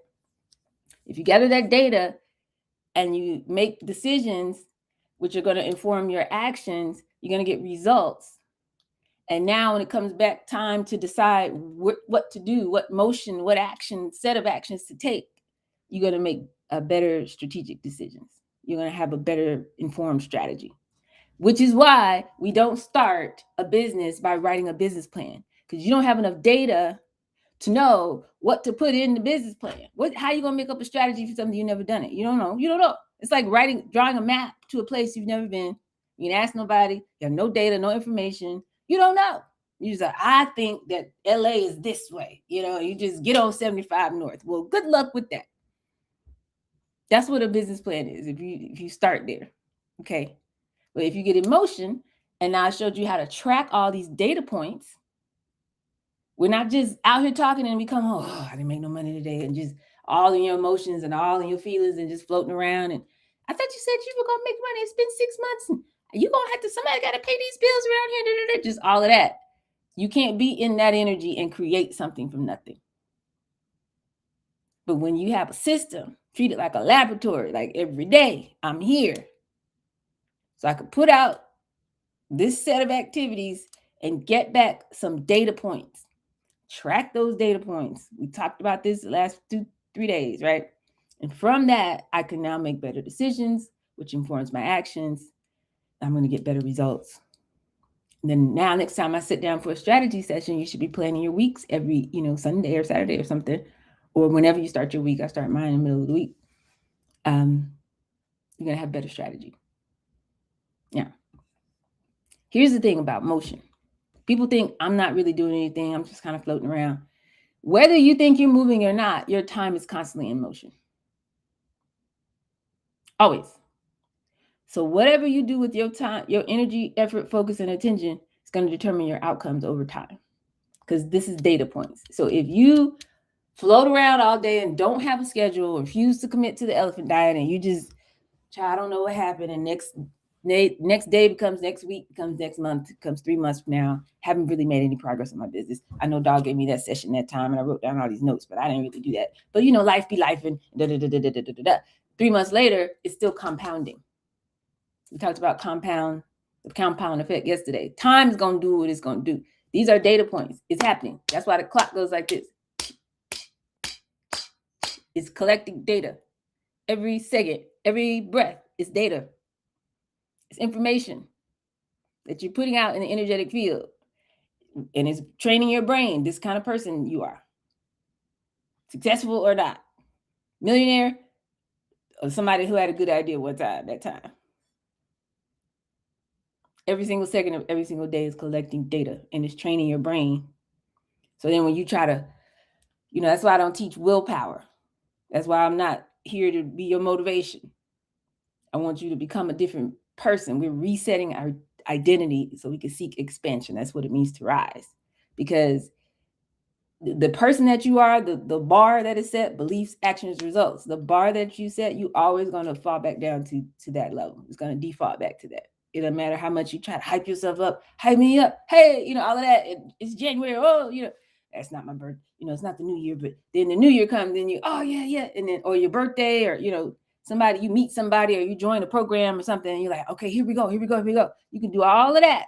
If you gather that data and you make decisions, which are going to inform your actions, you're going to get results. And now when it comes back time to decide what to do, what motion, what action, set of actions to take, you're going to make a better strategic decisions. You're going to have a better informed strategy, which is why we don't start a business by writing a business plan, because you don't have enough data to know what to put in the business plan. How are you going to make up a strategy for something you've never done it? You don't know. It's like drawing a map to a place you've never been. You didn't ask nobody. You have no data, no information. You don't know. You just like, I think that LA is this way. You just get on 75 North. Well, good luck with that. That's what a business plan is. If you start there, okay. But if you get in motion, and now I showed you how to track all these data points, we're not just out here talking and we come home, oh, I didn't make no money today, and just all in your emotions and all in your feelings and just floating around. And I thought you said you were gonna make money. It's been 6 months, and you gonna have to. Somebody got to pay these bills around here. Just all of that. You can't be in that energy and create something from nothing. But when you have a system, treat it like a laboratory, like every day, I'm here. So I could put out this set of activities and get back some data points. Track those data points. We talked about this the last 2-3 days, right? And from that, I can now make better decisions, which informs my actions. I'm going to get better results. And then now, next time I sit down for a strategy session, you should be planning your weeks every, Sunday or Saturday or something, or whenever you start your week. I start mine in the middle of the week. You're going to have better strategy. Now, here's the thing about motion. People think I'm not really doing anything. I'm just kind of floating around. Whether you think you're moving or not, your time is constantly in motion. Always. So whatever you do with your time, your energy, effort, focus, and attention is going to determine your outcomes over time. Because this is data points. So if you float around all day and don't have a schedule, refuse to commit to the elephant diet, and you just, I don't know what happened, and next day becomes next week, becomes next month, becomes 3 months from now, haven't really made any progress in my business. I know Dog gave me that session that time, and I wrote down all these notes, but I didn't really do that. But life be life, and 3 months later, it's still compounding. We talked about the compound effect yesterday. Time is going to do what it's going to do. These are data points. It's happening. That's why the clock goes like this. It's collecting data. Every second, every breath is data. It's information that you're putting out in the energetic field. And it's training your brain, this kind of person you are. Successful or not. Millionaire or somebody who had a good idea that time. Every single second of every single day is collecting data and it's training your brain. So then when you try to, that's why I don't teach willpower. That's why I'm not here to be your motivation. I want you to become a different person. We're resetting our identity so we can seek expansion. That's what it means to rise. Because the person that you are, the bar that is set, beliefs, actions, results. The bar that you set, you always going to fall back down to that level. It's going to default back to that. It doesn't matter how much you try to hype yourself up, hype me up. Hey, all of that. It's January. Oh, that's not my birthday. It's not the new year, but then the new year comes, then yeah. And then, or your birthday, or, somebody, you meet somebody, or you join a program or something, and you're like, okay, here we go. You can do all of that.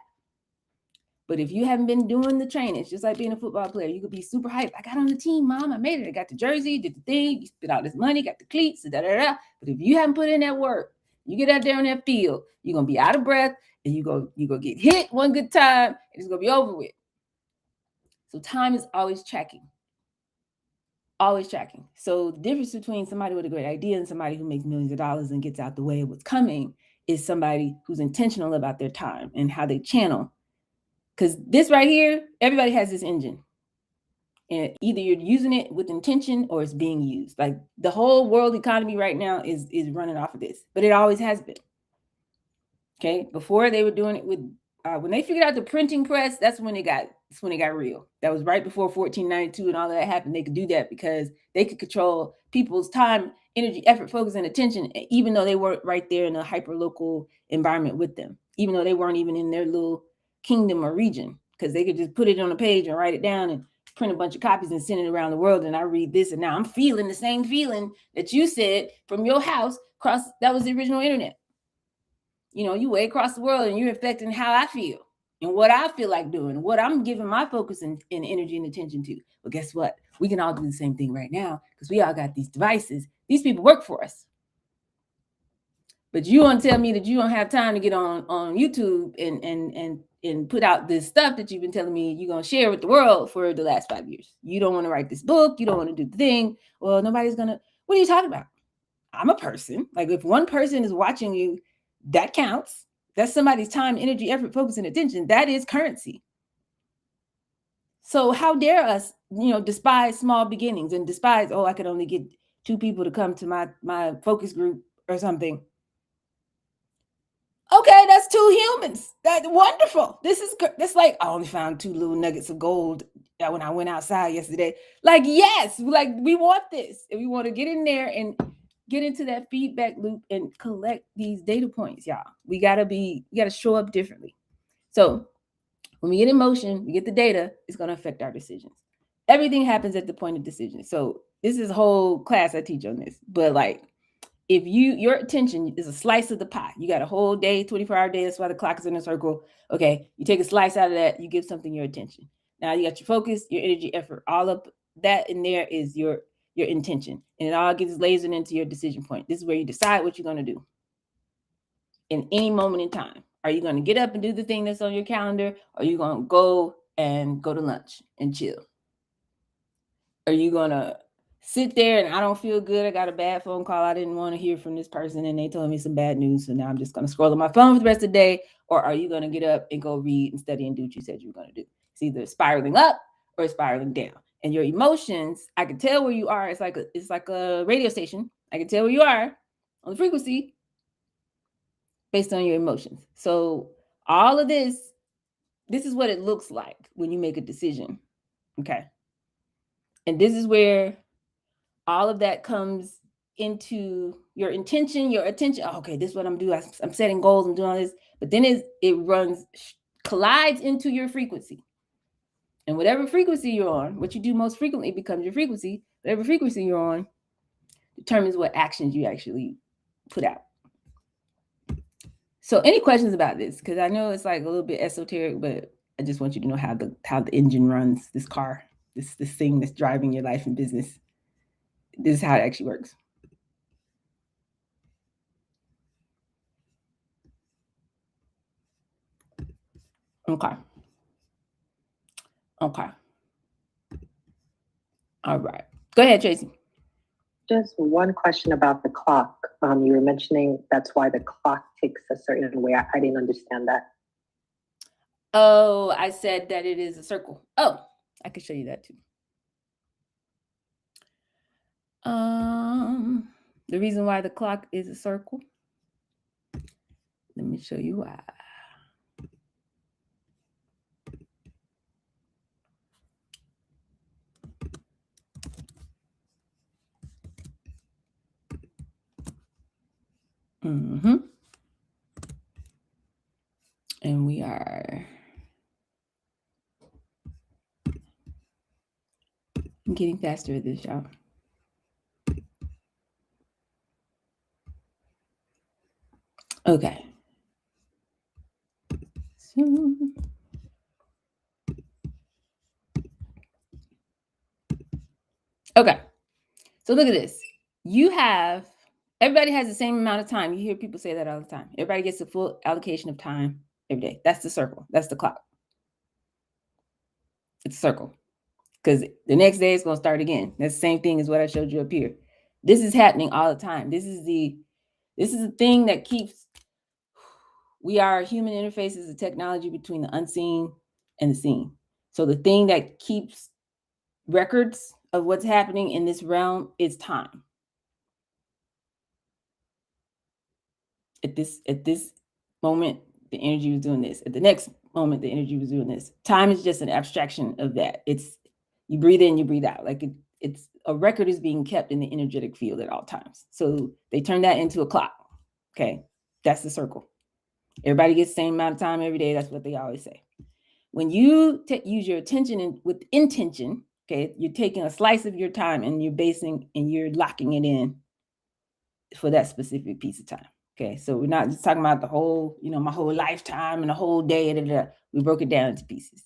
But if you haven't been doing the training, it's just like being a football player. You could be super hyped. I got on the team, Mom. I made it. I got the jersey, did the thing. You spent all this money, got the cleats, da-da-da. But if you haven't put in that work, you get out there on that field, you're going to be out of breath, and you go get hit one good time, and it's going to be over with. So time is always tracking. Always tracking. So the difference between somebody with a great idea and somebody who makes millions of dollars and gets out the way of what's coming is somebody who's intentional about their time and how they channel. Because this right here, everybody has this engine. And either you're using it with intention or it's being used. Like the whole world economy right now is running off of this. But it always has been. Okay? Before they were doing it with, when they figured out the printing press, that's when it got real. That was right before 1492 and all of that happened. They could do that because they could control people's time, energy, effort, focus, and attention, even though they weren't right there in a hyper-local environment with them. Even though they weren't even in their little kingdom or region, because they could just put it on a page and write it down and print a bunch of copies and send it around the world. And I read this, and now I'm feeling the same feeling that you said from your house across. That was the original internet. You way across the world, and you're affecting how I feel and what I feel like doing, what I'm giving my focus and energy and attention to. But guess what? We can all do the same thing right now because we all got these devices. These people work for us. But you want to tell me that you don't have time to get on YouTube and put out this stuff that you've been telling me you're going to share with the world for the last 5 years. You don't want to write this book. You don't want to do the thing. Well, nobody's going to. What are you talking about? I'm a person. Like if one person is watching you, that counts. That's somebody's time, energy, effort, focus, and attention. That is currency. So how dare us, despise small beginnings and despise, I could only get 2 people to come to my focus group or something. Okay, that's 2 humans. That's wonderful. That's like I only found 2 little nuggets of gold when I went outside yesterday. Like, yes, like we want this. And we want to get in there and get into that feedback loop and collect these data points, y'all. We gotta show up differently. So When we get in motion, we get the data, it's going to affect our decisions. Everything happens at the point of decision. So this is a whole class I teach on this. But like, if your attention is a slice of the pie, you got a whole day, 24-hour day, that's why the clock is in a circle. Okay, you take a slice out of that, you give something your attention. Now you got your focus, your energy, effort, all of that in there is your intention. And it all gets lasered into your decision point. This is where you decide what you're going to do in any moment in time. Are you going to get up and do the thing that's on your calendar? Or are you going to go to lunch and chill? Are you going to sit there and I don't feel good? I got a bad phone call. I didn't want to hear from this person and they told me some bad news. So now I'm just going to scroll on my phone for the rest of the day. Or are you going to get up and go read and study and do what you said you were going to do? It's either spiraling up or spiraling down. And your emotions, I can tell where you are. It's like a radio station. I can tell where you are on the frequency based on your emotions. So all of this is what it looks like when you make a decision. Okay. And this is where all of that comes into your intention, your attention. Oh, okay, this is what I'm doing. I'm setting goals. I'm doing all this. But then it collides into your frequency. And whatever frequency you're on, what you do most frequently becomes your frequency. Whatever frequency you're on determines what actions you actually put out. So any questions about this? Because I know it's like a little bit esoteric, but I just want you to know how the engine runs, this car, this thing that's driving your life and business. This is how it actually works. Okay. All right. Go ahead, Tracy. Just one question about the clock. You were mentioning that's why the clock ticks a certain way. I didn't understand that. Oh, I said that it is a circle. Oh, I can show you that too. The reason why the clock is a circle. Let me show you why. And we are getting faster at this, y'all. Okay. Okay. So look at this. Everybody has the same amount of time. You hear people say that all the time. Everybody gets a full allocation of time every day. That's the circle. That's the clock. It's a circle. Because the next day it's going to start again. That's the same thing as what I showed you up here. This is happening all the time. This is the thing that keeps. We are human interfaces, the technology between the unseen and the seen. So the thing that keeps records of what's happening in this realm is time. At this moment, the energy was doing this. At the next moment, the energy was doing this. Time is just an abstraction of that. It's you breathe in, you breathe out. Like it's a record is being kept in the energetic field at all times. So they turn that into a clock. Okay, that's the circle. Everybody gets the same amount of time every day. That's what they always say. When you use your attention with intention, okay, you're taking a slice of your time and you're locking it in for that specific piece of time. Okay, so we're not just talking about the whole, my whole lifetime and the whole day. We broke it down into pieces.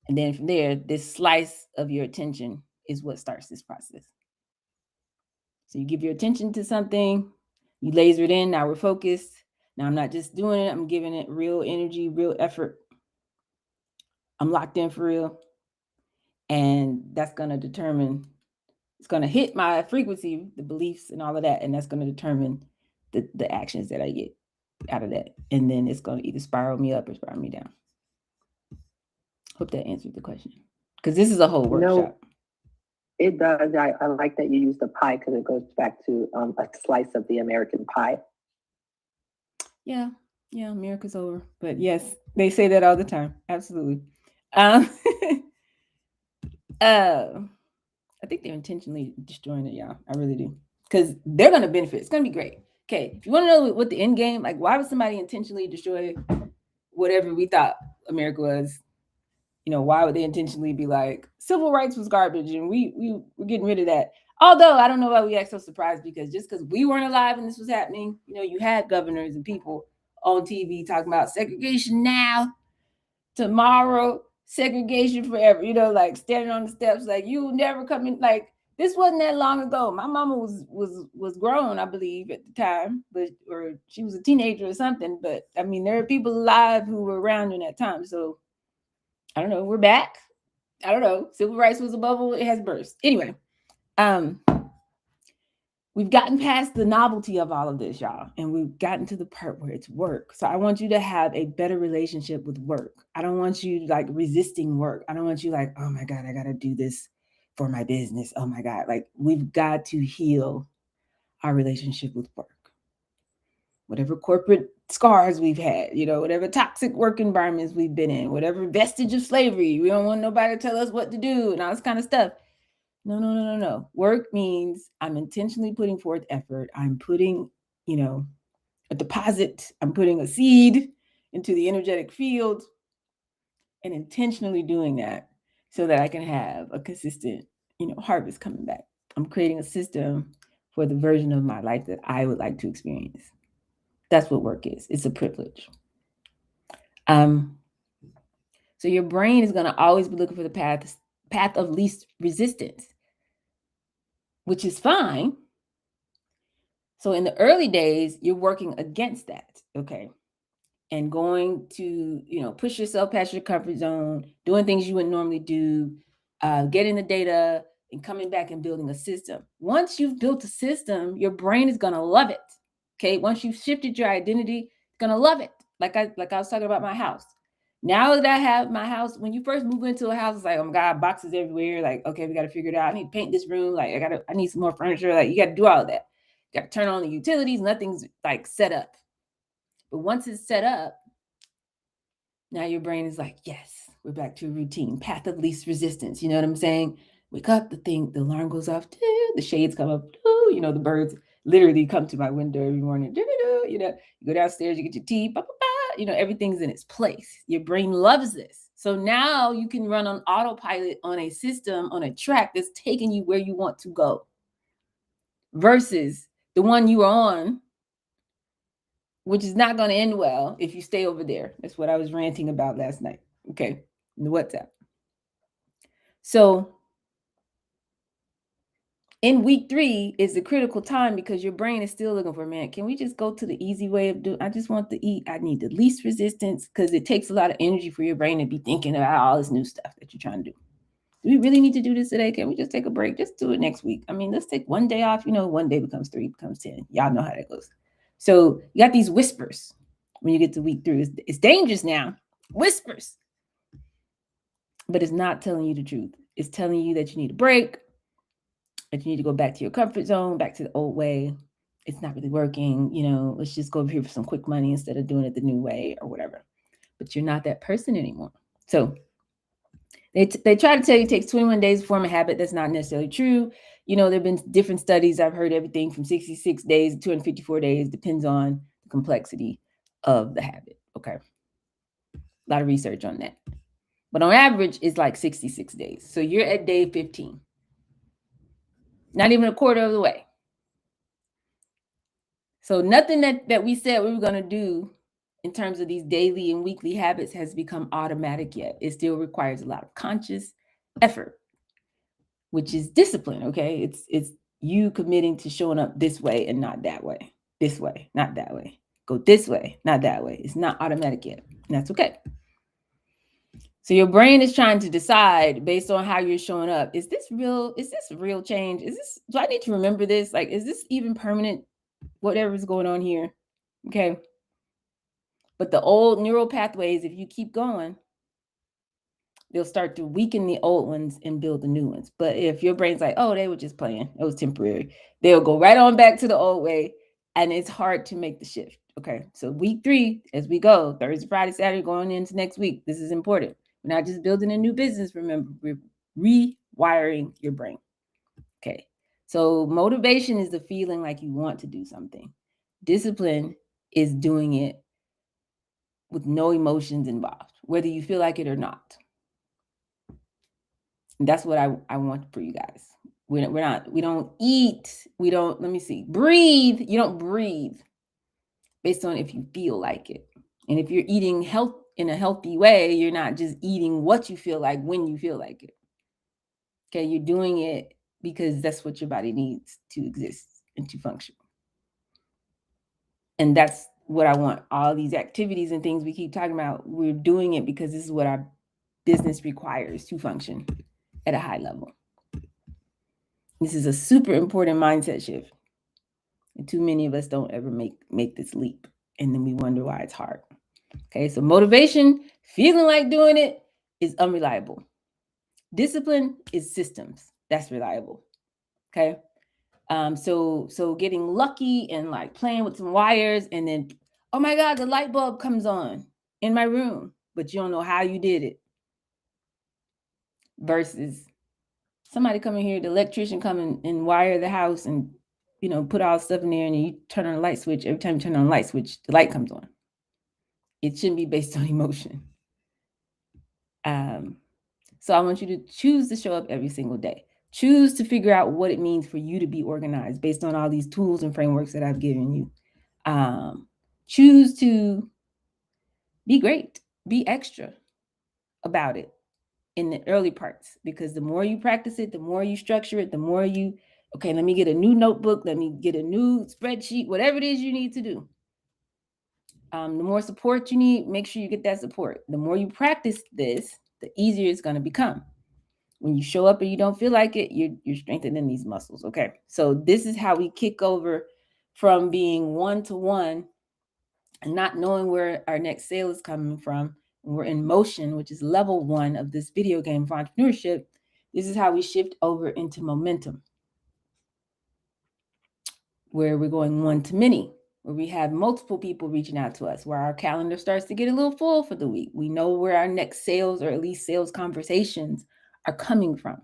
And then from there, this slice of your attention is what starts this process. So you give your attention to something, you laser it in, now we're focused. Now I'm not just doing it, I'm giving it real energy, real effort. I'm locked in for real. And that's going to determine, it's going to hit my frequency, the beliefs and all of that. And that's going to determine the actions that I get out of that. And then it's going to either spiral me up or spiral me down. Hope that answered the question. Because this is a whole workshop. No, it does. I like that you use the pie because it goes back to a slice of the American pie. Yeah, America's over. But yes, they say that all the time. Absolutely. I think they're intentionally destroying it, y'all. I really do. Because they're going to benefit. It's going to be great. Okay, if you want to know what the end game, like why would somebody intentionally destroy whatever we thought America was. Why would they intentionally be like, civil rights was garbage and we're getting rid of that? Although I don't know why we act so surprised, because just because we weren't alive when this was happening, you had governors and people on TV talking about segregation now, tomorrow, segregation forever, like standing on the steps, like you never come in. Like, this wasn't that long ago. My mama was grown, I believe, at the time, or she was a teenager or something. But I mean, there are people alive who were around during that time. So I don't know. We're back. I don't know. Civil rights was a bubble. It has burst. Anyway, we've gotten past the novelty of all of this, y'all, and we've gotten to the part where it's work. So I want you to have a better relationship with work. I don't want you like resisting work. I don't want you like, oh my God, I got to do this for my business. Oh my God. Like, we've got to heal our relationship with work. Whatever corporate scars we've had, whatever toxic work environments we've been in, whatever vestige of slavery. We don't want nobody to tell us what to do and all this kind of stuff. No. Work means I'm intentionally putting forth effort. I'm putting, a deposit. I'm putting a seed into the energetic field and intentionally doing that so that I can have a consistent, harvest coming back. I'm creating a system for the version of my life that I would like to experience. That's what work is. It's a privilege. So your brain is going to always be looking for the path of least resistance, which is fine. So in the early days, you're working against that, okay? And going to, push yourself past your comfort zone, doing things you wouldn't normally do, getting the data and coming back and building a system. Once you've built a system, your brain is going to love it. Okay. Once you've shifted your identity, it's going to love it. Like I was talking about my house. Now that I have my house, when you first move into a house, it's like, oh my God, boxes everywhere. Like, okay, we got to figure it out. I need to paint this room. Like, I need some more furniture. Like, you got to do all of that. You got to turn on the utilities. Nothing's like set up. But once it's set up, now your brain is like, yes, we're back to a routine, path of least resistance. You know what I'm saying? Wake up, the alarm goes off, the shades come up, the birds literally come to my window every morning. You go downstairs, you get your tea, everything's in its place. Your brain loves this. So now you can run on autopilot on a system, on a track that's taking you where you want to go versus the one you were on, which is not going to end well if you stay over there. That's what I was ranting about last night. Okay, in the WhatsApp. So in week 3 is the critical time because your brain is still looking for, man, can we just go to the easy way of doing? I just want to eat. I need the least resistance, because it takes a lot of energy for your brain to be thinking about all this new stuff that you're trying to do. Do we really need to do this today? Can we just take a break? Just do it next week. I mean, let's take one day off. 1 day becomes 3, becomes 10. Y'all know how that goes. So you got these whispers when you get to week 3. It's dangerous now. Whispers. But it's not telling you the truth. It's telling you that you need a break, that you need to go back to your comfort zone, back to the old way. It's not really working. Let's just go over here for some quick money instead of doing it the new way or whatever. But you're not that person anymore. So they try to tell you it takes 21 days to form a habit. That's not necessarily true. There have been different studies. I've heard everything from 66 days to 254 days. Depends on the complexity of the habit. Okay. A lot of research on that. But on average, it's like 66 days. So you're at day 15. Not even a quarter of the way. So nothing that we said we were going to do in terms of these daily and weekly habits has become automatic yet. It still requires a lot of conscious effort, which is discipline, okay? It's you committing to showing up this way and not that way. This way, not that way. Go this way, not that way. It's not automatic yet. And that's okay. So your brain is trying to decide based on how you're showing up. Is this real? Is this real change? Do I need to remember this? Like, is this even permanent? Whatever's going on here. Okay. But the old neural pathways, if you keep going, they'll start to weaken the old ones and build the new ones. But if your brain's like, oh, they were just playing, it was temporary, they'll go right on back to the old way. And it's hard to make the shift. Okay. So week 3, as we go, Thursday, Friday, Saturday, going into next week, this is important. We're not just building a new business. Remember, we're rewiring your brain. Okay. So motivation is the feeling like you want to do something. Discipline is doing it with no emotions involved, whether you feel like it or not. And that's what I want for you guys. We don't eat, breathe. You don't breathe based on if you feel like it. And if you're eating health in a healthy way, you're not just eating what you feel like when you feel like it. Okay, you're doing it because that's what your body needs to exist and to function. And that's what I want. All these activities and things we keep talking about, we're doing it because this is what our business requires to function at a high level. This is a super important mindset shift. And too many of us don't ever make this leap. And then we wonder why it's hard. Okay, so motivation, feeling like doing it, is unreliable. Discipline is systems. That's reliable. Okay. So getting lucky and like playing with some wires and then, oh my God, the light bulb comes on in my room, but you don't know how you did it. Versus somebody coming here, the electrician come and wire the house and, put all the stuff in there and you turn on a light switch. Every time you turn on a light switch, the light comes on. It shouldn't be based on emotion. So I want you to choose to show up every single day. Choose to figure out what it means for you to be organized based on all these tools and frameworks that I've given you. Choose to be great, be extra about it in the early parts, because the more you practice it, the more you structure it, the more you, okay, let me get a new notebook, let me get a new spreadsheet, whatever it is you need to do. The more support you need, make sure you get that support. The more you practice this, the easier it's going to become. When you show up and you don't feel like it, you're strengthening these muscles. Okay. So this is how we kick over from being one-to-one and not knowing where our next sale is coming from. We're in motion, which is level 1 of this video game for entrepreneurship. This is how we shift over into momentum, where we're going one to many, where we have multiple people reaching out to us, where our calendar starts to get a little full for the week. We know where our next sales, or at least sales conversations, are coming from.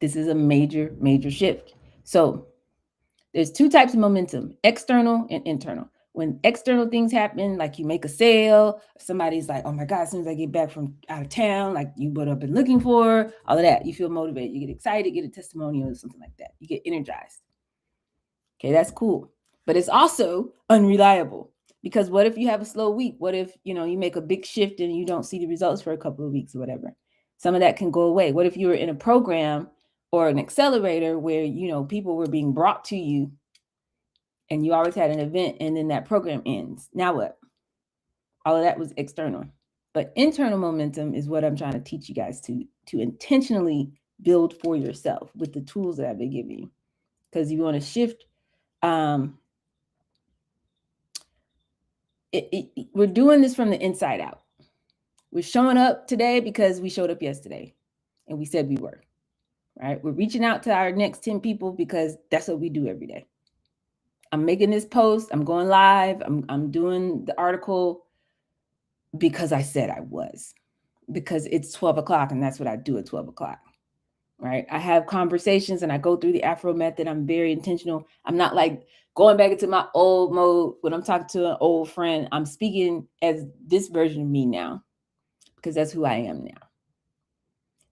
This is a major, major shift. So there's 2 types of momentum, external and internal. When external things happen, like you make a sale, somebody's like, oh my God, as soon as I get back from out of town, like you what I've been looking for, all of that, you feel motivated, you get excited, get a testimonial or something like that. You get energized. Okay, that's cool. But it's also unreliable, because what if you have a slow week? What if, you make a big shift and you don't see the results for a couple of weeks or whatever? Some of that can go away. What if you were in a program or an accelerator where, people were being brought to you and you always had an event and then that program ends? Now what? All of that was external. But internal momentum is what I'm trying to teach you guys to intentionally build for yourself with the tools that I've been giving you. Because you want to shift. We're doing this from the inside out. We're showing up today because we showed up yesterday and we said we were. Right? We're reaching out to our next 10 people because that's what we do every day. I'm making this post. I'm going live. I'm doing the article because I said I was, because it's 12 o'clock and that's what I do at 12 o'clock. Right? I have conversations and I go through the Afro method. I'm very intentional. I'm not like going back into my old mode when I'm talking to an old friend. I'm speaking as this version of me now, because that's who I am now.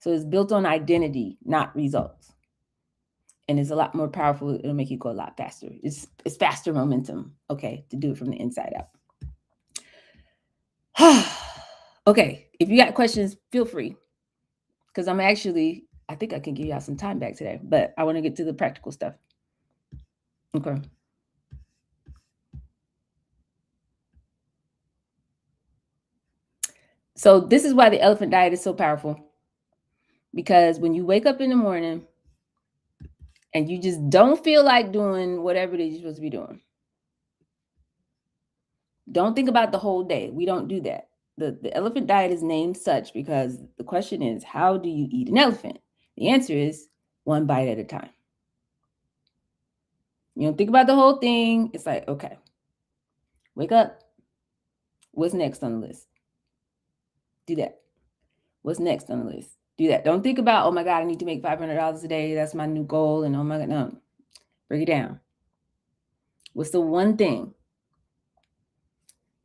So it's built on identity, not results. And it's a lot more powerful. It'll make you go a lot faster. It's faster momentum, okay, to do it from the inside out. Okay, if you got questions, feel free. Because I think I can give y'all some time back today, but I want to get to the practical stuff. Okay. So this is why the elephant diet is so powerful. Because when you wake up in the morning and you just don't feel like doing whatever it is you're supposed to be doing, don't think about the whole day. We don't do that. The elephant diet is named such because the question is, how do you eat an elephant? The answer is 1 bite at a time. You don't think about the whole thing. It's like, okay, wake up. What's next on the list? Do that. What's next on the list? Do that. Don't think about, oh my God, I need to make $500 a day. That's my new goal. And oh my God, no. Break it down. What's the one thing?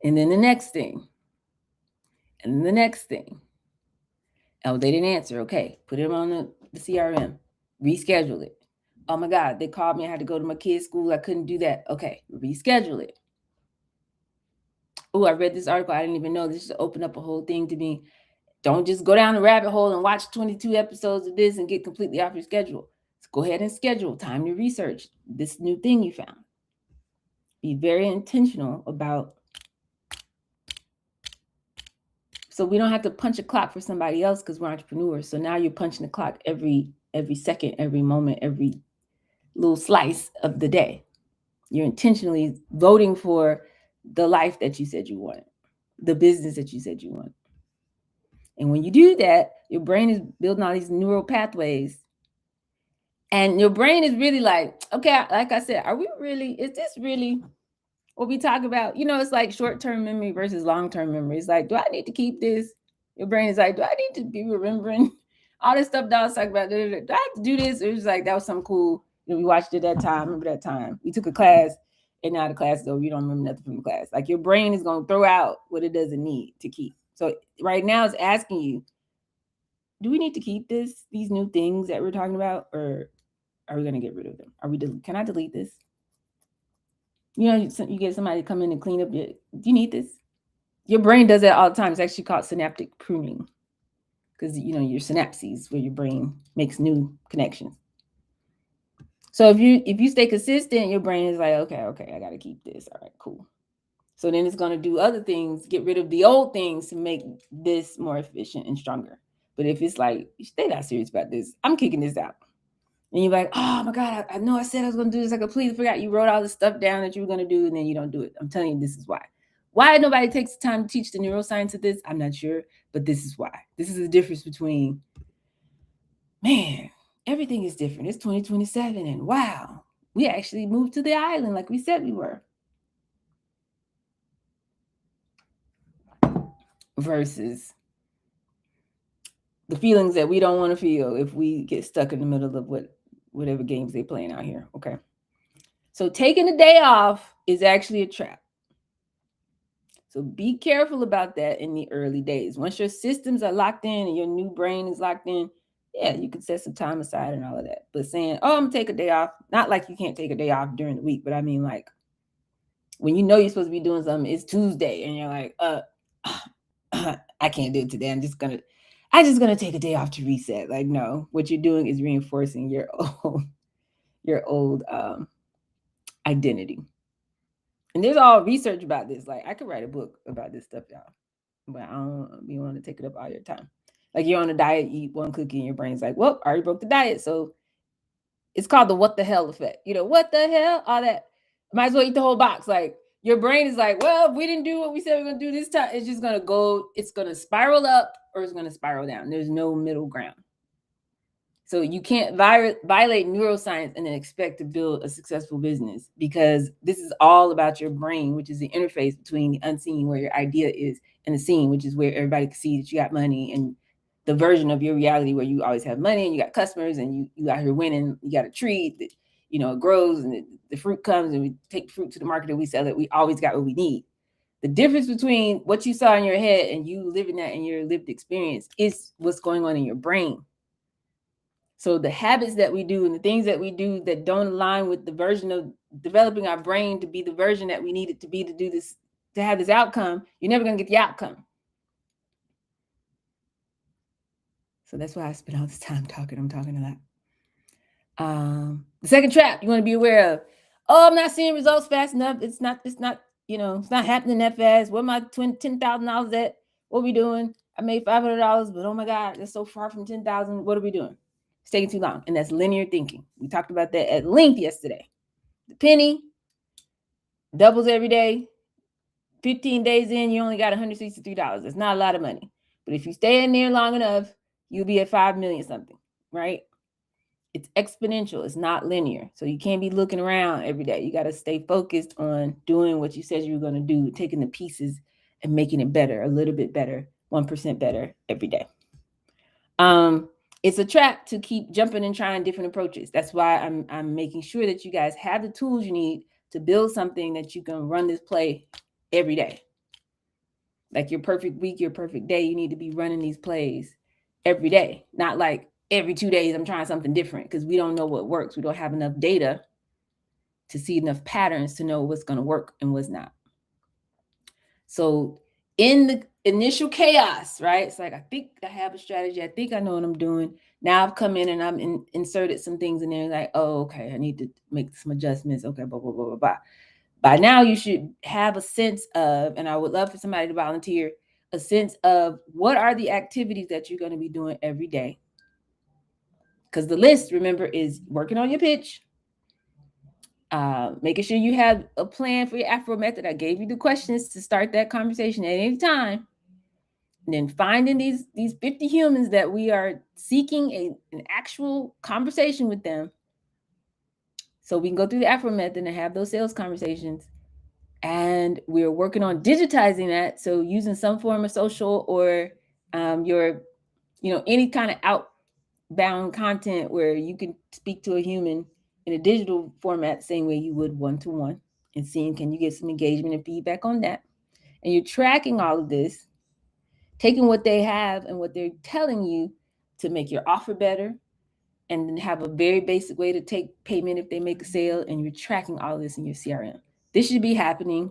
And then the next thing. And the next thing, oh, they didn't answer. Okay, put it on the CRM, reschedule it. Oh my God, they called me. I had to go to my kid's school. I couldn't do that. Okay, reschedule it. Oh, I read this article. I didn't even know. This just opened up a whole thing to me. Don't just go down the rabbit hole and watch 22 episodes of this and get completely off your schedule. So go ahead and schedule time to research this new thing you found. Be very intentional about, so we don't have to punch a clock for somebody else because we're entrepreneurs. So now you're punching the clock every second, every moment, every little slice of the day. You're intentionally voting for the life that you said you wanted, the business that you said you wanted. And when you do that, your brain is building all these neural pathways. And your brain is really like, okay, like I said, is this really what we talk about? You know, it's like short-term memory versus long-term memory. It's like, do I need to keep this? Your brain is like, do I need to be remembering all this stuff that I was talking about? Do I have to do this? It was like, that was something cool. You know, we watched it that time. Remember that time? We took a class and now the class is over. You don't remember nothing from the class. Like your brain is going to throw out what it doesn't need to keep. So right now it's asking you, do we need to keep these new things that we're talking about, or are we going to get rid of them? Can I delete this? You know, you get somebody to come in and clean up do you need this? Your brain does that all the time. It's actually called synaptic pruning because, you know, your synapses where your brain makes new connections. So if you stay consistent, your brain is like, okay, I got to keep this. All right, cool. So then it's going to do other things, get rid of the old things to make this more efficient and stronger. But if it's like, they're not serious about this, I'm kicking this out. And you're like, oh my God, I know I said I was going to do this. I completely forgot. You wrote all the stuff down that you were going to do, and then you don't do it. I'm telling you, this is why. Why nobody takes the time to teach the neuroscience of this, I'm not sure. But this is why. This is the difference between, man, everything is different. It's 2027, and wow, we actually moved to the island like we said we were. Versus the feelings that we don't want to feel if we get stuck in the middle of whatever games they're playing out here. Okay. So taking a day off is actually a trap. So be careful about that in the early days. Once your systems are locked in and your new brain is locked in, yeah, you can set some time aside and all of that. But saying, oh, I'm going to take a day off, not like you can't take a day off during the week, but I mean like when you know you're supposed to be doing something, it's Tuesday and you're like, I can't do it today. I'm just gonna take a day off to reset. Like, no, what you're doing is reinforcing your old identity. And there's all research about this. Like, I could write a book about this stuff, y'all, but I don't be want to take it up all your time. Like, you're on a diet, you eat one cookie, and your brain's like, well, I already broke the diet. So it's called the what the hell effect. You know, what the hell? All that. Might as well eat the whole box. Like, your brain is like, well, if we didn't do what we said we we're going to do this time, it's just going to go, it's going to spiral up or it's going to spiral down. There's no middle ground. So you can't violate neuroscience and then expect to build a successful business, because this is all about your brain, which is the interface between the unseen, where your idea is, and the seen, which is where everybody can see that you got money, and the version of your reality where you always have money and you got customers and you out here winning. You got a tree that, you know, it grows and the fruit comes and we take the fruit to the market and we sell it. We always got what we need. The difference between what you saw in your head and you living that in your lived experience is what's going on in your brain. So the habits that we do and the things that we do that don't align with the version of developing our brain to be the version that we need it to be to do this, to have this outcome, you're never going to get the outcome. So that's why I spend all this time talking. I'm talking a lot. The second trap you want to be aware of. Oh, I'm not seeing results fast enough. It's not, you know, it's not happening that fast. What my $10,000 at? What are we doing? I made $500, but oh my God, that's so far from 10,000. What are we doing? It's taking too long. And that's linear thinking. We talked about that at length yesterday. The penny doubles every day. 15 days in, you only got $163. That's not a lot of money. But if you stay in there long enough, you'll be at 5 million something, right? It's exponential. It's not linear. So you can't be looking around every day. You got to stay focused on doing what you said you were going to do, taking the pieces and making it better, a little bit better, 1% better every day. It's a trap to keep jumping and trying different approaches. That's why I'm making sure that you guys have the tools you need to build something that you can run this play every day. Like your perfect week, your perfect day, you need to be running these plays every day, not like every 2 days I'm trying something different, because we don't know what works. We don't have enough data to see enough patterns to know what's going to work and what's not. So in the initial chaos, right? It's like, I think I have a strategy. I think I know what I'm doing. Now I've come in and I'm inserted some things in there like, oh, okay, I need to make some adjustments. Okay, blah, blah, blah, blah, blah. By now you should have a sense of, and I would love for somebody to volunteer, a sense of what are the activities that you're going to be doing every day. Because the list, remember, is working on your pitch, making sure you have a plan for your Afro method. I gave you the questions to start that conversation at any time. And then finding these 50 humans that we are seeking an actual conversation with them, so we can go through the Afro method and have those sales conversations. And we're working on digitizing that, so using some form of social or your, any kind of outbound content where you can speak to a human in a digital format, same way you would one-to-one, and seeing, can you get some engagement and feedback on that. And you're tracking all of this, taking what they have and what they're telling you to make your offer better, and then have a very basic way to take payment if they make a sale, and you're tracking all of this in your CRM. This should be happening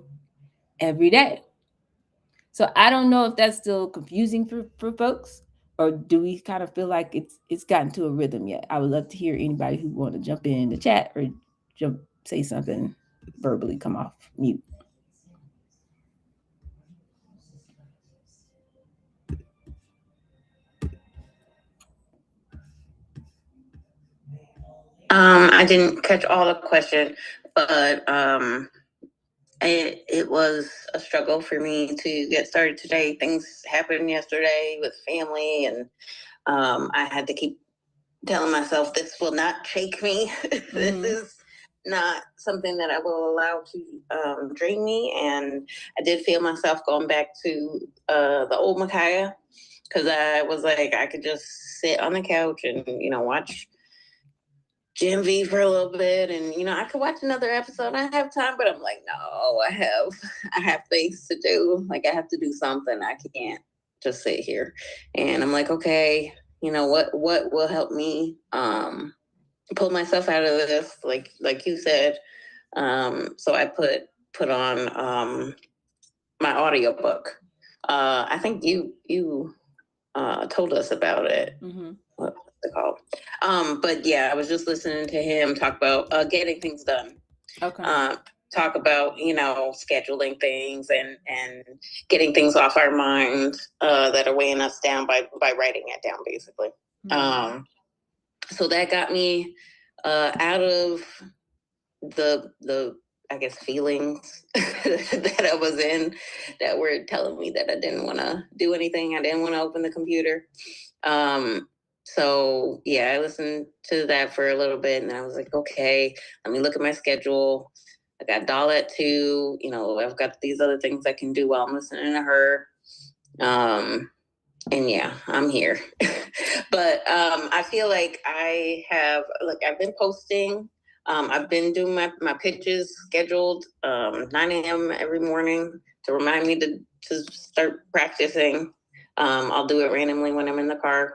every day. So I don't know if that's still confusing for folks, or do we kind of feel like it's gotten to a rhythm yet? I would love to hear anybody who want to jump in the chat or say something verbally, come off mute. I didn't catch all the question, but it was a struggle for me to get started today. Things happened yesterday with family, and I had to keep telling myself, this will not shake me. This is not something that I will allow to drain me. And I did feel myself going back to the old Micaiah, because I was like, I could just sit on the couch and, watch Gen V for a little bit, and I could watch another episode. I have time, but I'm like, no, I have things to do. Like, I have to do something. I can't just sit here. And I'm like, okay, what will help me pull myself out of this? Like you said. So I put on my audiobook. I think you told us about it. Mm-hmm. What's it called? But yeah, I was just listening to him talk about getting things done. Okay. Talk about scheduling things and getting things off our mind that are weighing us down by writing it down, basically. Mm-hmm. So that got me out of the I guess feelings that I was in, that were telling me that I didn't want to do anything. I didn't want to open the computer. So yeah, I listened to that for a little bit, and I was like, okay, let me look at my schedule. I got doll at 2, I've got these other things I can do while I'm listening to her. And yeah, I'm here. But I feel like I've been posting. I've been doing my pitches scheduled 9 a.m. every morning to remind me to start practicing. I'll do it randomly when I'm in the car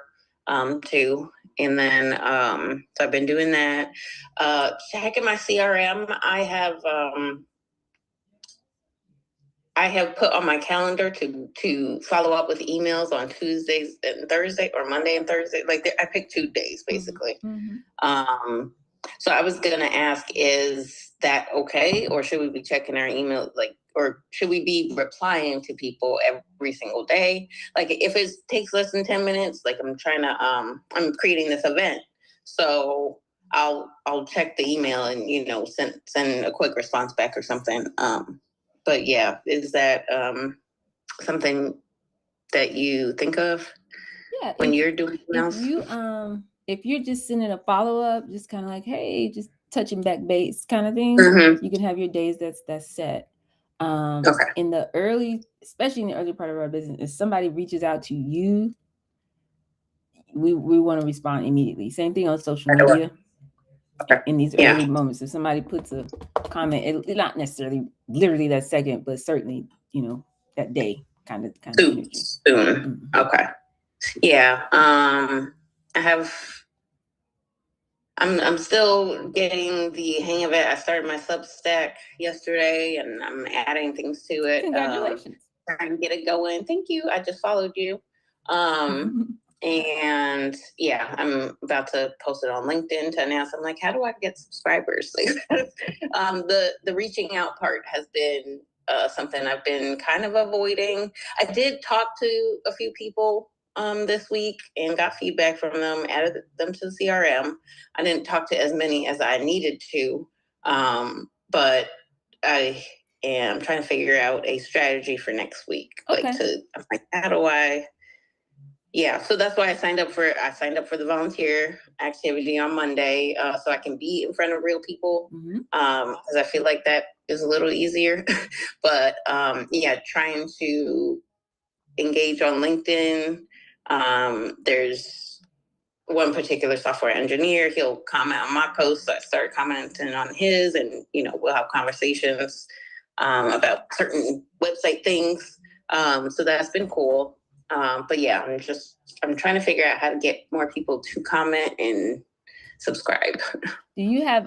too. And then so I've been doing that. Checking my CRM, I have put on my calendar to follow up with emails on Tuesdays and Thursday, or Monday and Thursday. Like, I picked 2 days basically. Mm-hmm. So I was gonna ask, is that okay, or should we be checking our email, or should we be replying to people every single day? Like, if it takes less than 10 minutes, like I'm creating this event, so I'll check the email and send a quick response back or something. But yeah, is that something that you think of when you're doing something else? If you're just sending a follow-up, just kind of like, hey, just touching back base kind of thing, mm-hmm. You can have your days that's set. Okay. Especially in the early part of our business, if somebody reaches out to you, we want to respond immediately. Same thing on social media. Okay. In these early moments, if somebody puts a comment, not necessarily literally that second, but certainly, that day, kind of Soon. energy. Okay. Yeah. I'm still getting the hang of it. I started my Substack yesterday, and I'm adding things to it. Congratulations. Trying to get it going. Thank you. I just followed you. And yeah, I'm about to post it on LinkedIn to announce. I'm like, how do I get subscribers? The reaching out part has been something I've been kind of avoiding. I did talk to a few people this week and got feedback from them, added them to the CRM. I didn't talk to as many as I needed to, but I am trying to figure out a strategy for next week. Okay. I'm like, how do I? Yeah, so that's why I signed up for the volunteer activity on Monday, so I can be in front of real people, because I feel like that is a little easier. But yeah, trying to engage on LinkedIn. There's one particular software engineer. He'll comment on my posts, so I started commenting on his, and we'll have conversations about certain website things. So that's been cool. But yeah, I'm trying to figure out how to get more people to comment and subscribe. Do you have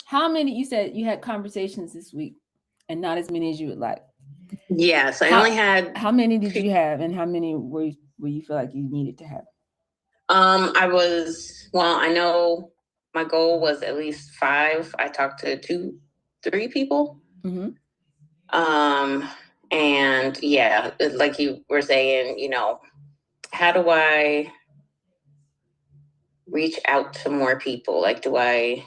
how many, you said you had conversations this week and not as many as you would like? Yes, I only had. How many did you have, and how many were you feel like you needed to have? I know my goal was at least 5. I talked to 3 people. And yeah, like you were saying, how do I reach out to more people? Like, what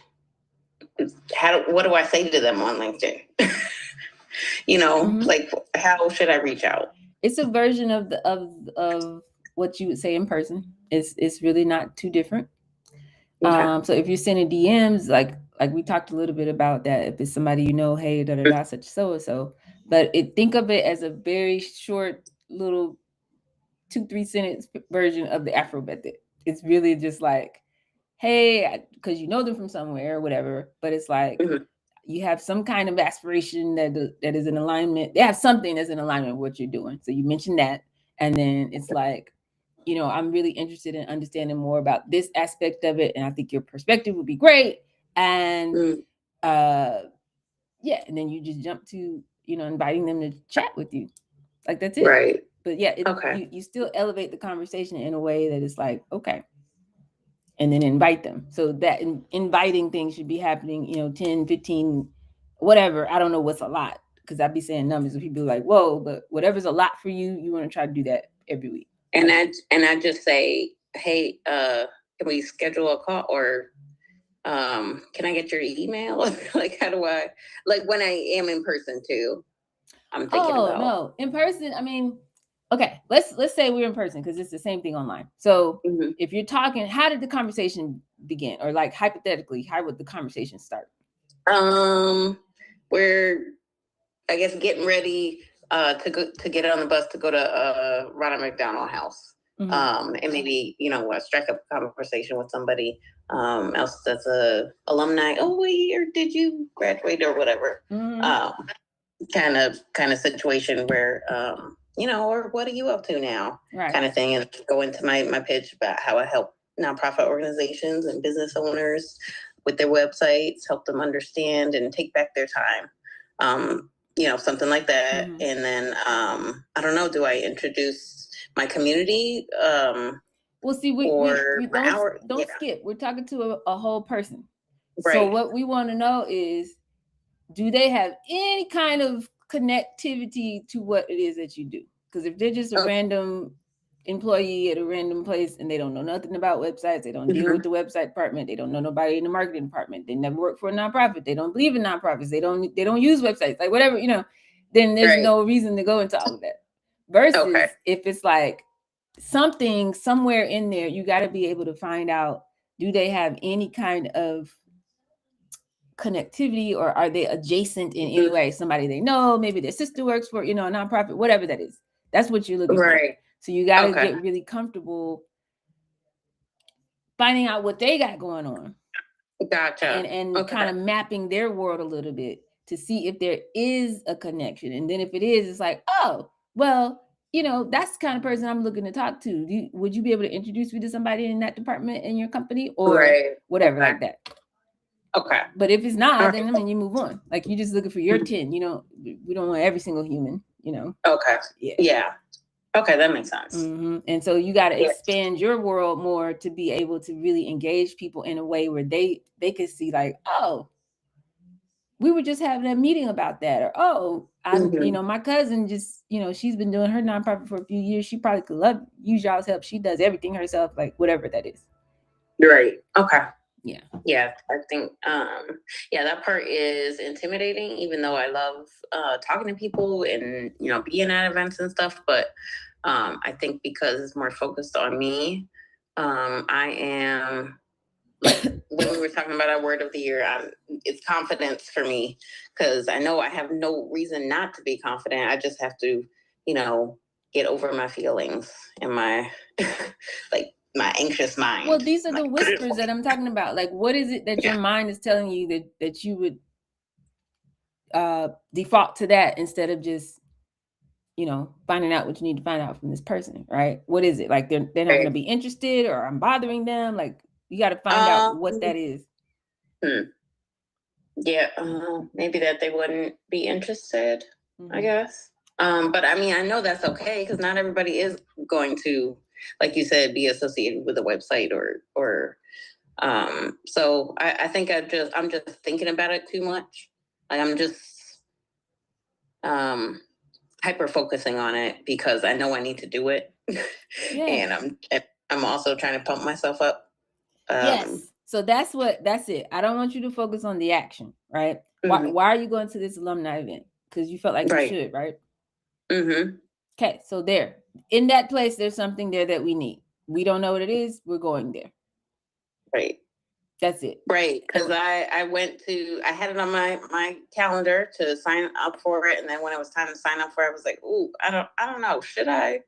do I say to them on LinkedIn? Like, how should I reach out? It's a version of what you would say in person. It's really not too different. Okay. So if you're sending DMs, like we talked a little bit about that, if it's somebody hey, such so and so, but think of it as a very short little 2-3 sentence version of the Afro method. It's really just like, hey, because them from somewhere or whatever, but it's like you have some kind of aspiration that is in alignment. They have something that's in alignment with what you're doing. So you mentioned that, and then it's like, I'm really interested in understanding more about this aspect of it, and I think your perspective would be great. And yeah, and then you just jump to inviting them to chat with you, like that's it. Right. But yeah, you still elevate the conversation in a way that is like, okay, and then invite them. So that inviting things should be happening 10, 15, whatever. I don't know what's a lot, because I'd be saying numbers and people are like, whoa, but whatever's a lot for you, you want to try to do that every week. And I just say, hey, can we schedule a call, or can I get your email? Like, how do I, like, when I am in person too, I'm thinking about. No, in person, I mean, okay, let's say we're in person, because it's the same thing online. So if you're talking, how did the conversation begin? Or like, hypothetically, how would the conversation start? We're, I guess, getting ready to get on the bus to go to Ronald McDonald House. And maybe, strike up a conversation with somebody else that's a alumni. Oh, what year did you graduate, or whatever? Kind of situation where, or what are you up to now? Right. Kind of thing. And go into my pitch about how I help nonprofit organizations and business owners with their websites, help them understand and take back their time. Something like that. And then, I don't know, do I introduce my community? Well, see, we don't skip. We're talking to a whole person. Right. So what we want to know is, do they have any kind of connectivity to what it is that you do? Because if they're just a random employee at a random place and they don't know nothing about websites, they don't deal with the website department, they don't know nobody in the marketing department, they never work for a nonprofit, they don't believe in nonprofits, they don't use websites, like whatever, then there's no reason to go into all of that. Versus if it's like something somewhere in there, you got to be able to find out, do they have any kind of connectivity, or are they adjacent in any way? Somebody they know, maybe their sister works for a nonprofit, whatever that is. That's what you're looking for. So you got to get really comfortable finding out what they got going on. Gotcha. And kind of mapping their world a little bit to see if there is a connection. And then if it is, it's like, oh, well, that's the kind of person I'm looking to talk to. Would you be able to introduce me to somebody in that department in your company or whatever like that? Okay. But if it's not, then you move on. Like you're just looking for your 10, we don't want every single human, Okay. Yeah. Okay, that makes sense. And so you got to expand your world more to be able to really engage people in a way where they could see like, oh, we were just having a meeting about that, or oh, my cousin just, she's been doing her nonprofit for a few years. She probably could use y'all's help. She does everything herself, like whatever that is. Right. Okay. Yeah. Yeah, I think that part is intimidating, even though I love talking to people and being at events and stuff. But I think because it's more focused on me, I am like when we were talking about our word of the year, it's confidence for me, because I know I have no reason not to be confident. I just have to, get over my feelings and my my anxious mind. Well, these are the whispers that I'm talking about. Like, what is it that your mind is telling you that you would default to that instead of just, finding out what you need to find out from this person, right? What is it? Like they're not going to be interested, or I'm bothering them. Like you got to find out what that is. Yeah, maybe that they wouldn't be interested, I guess. But I mean, I know that's okay, because not everybody is going to, like you said, be associated with a website or so I think I'm just thinking about it too much. Like I'm just hyper focusing on it because I know I need to do it. And I'm also trying to pump myself up. Yes. So that's it. I don't want you to focus on the action, right? Why are you going to this alumni event? Because you felt like you should, right? Okay, so there. In that place, there's something there that we need. We don't know what it is. We're going there. Right. That's it. Right. Because I had it on my calendar to sign up for it. And then when it was time to sign up for it, I was like, ooh, I don't know. Should I?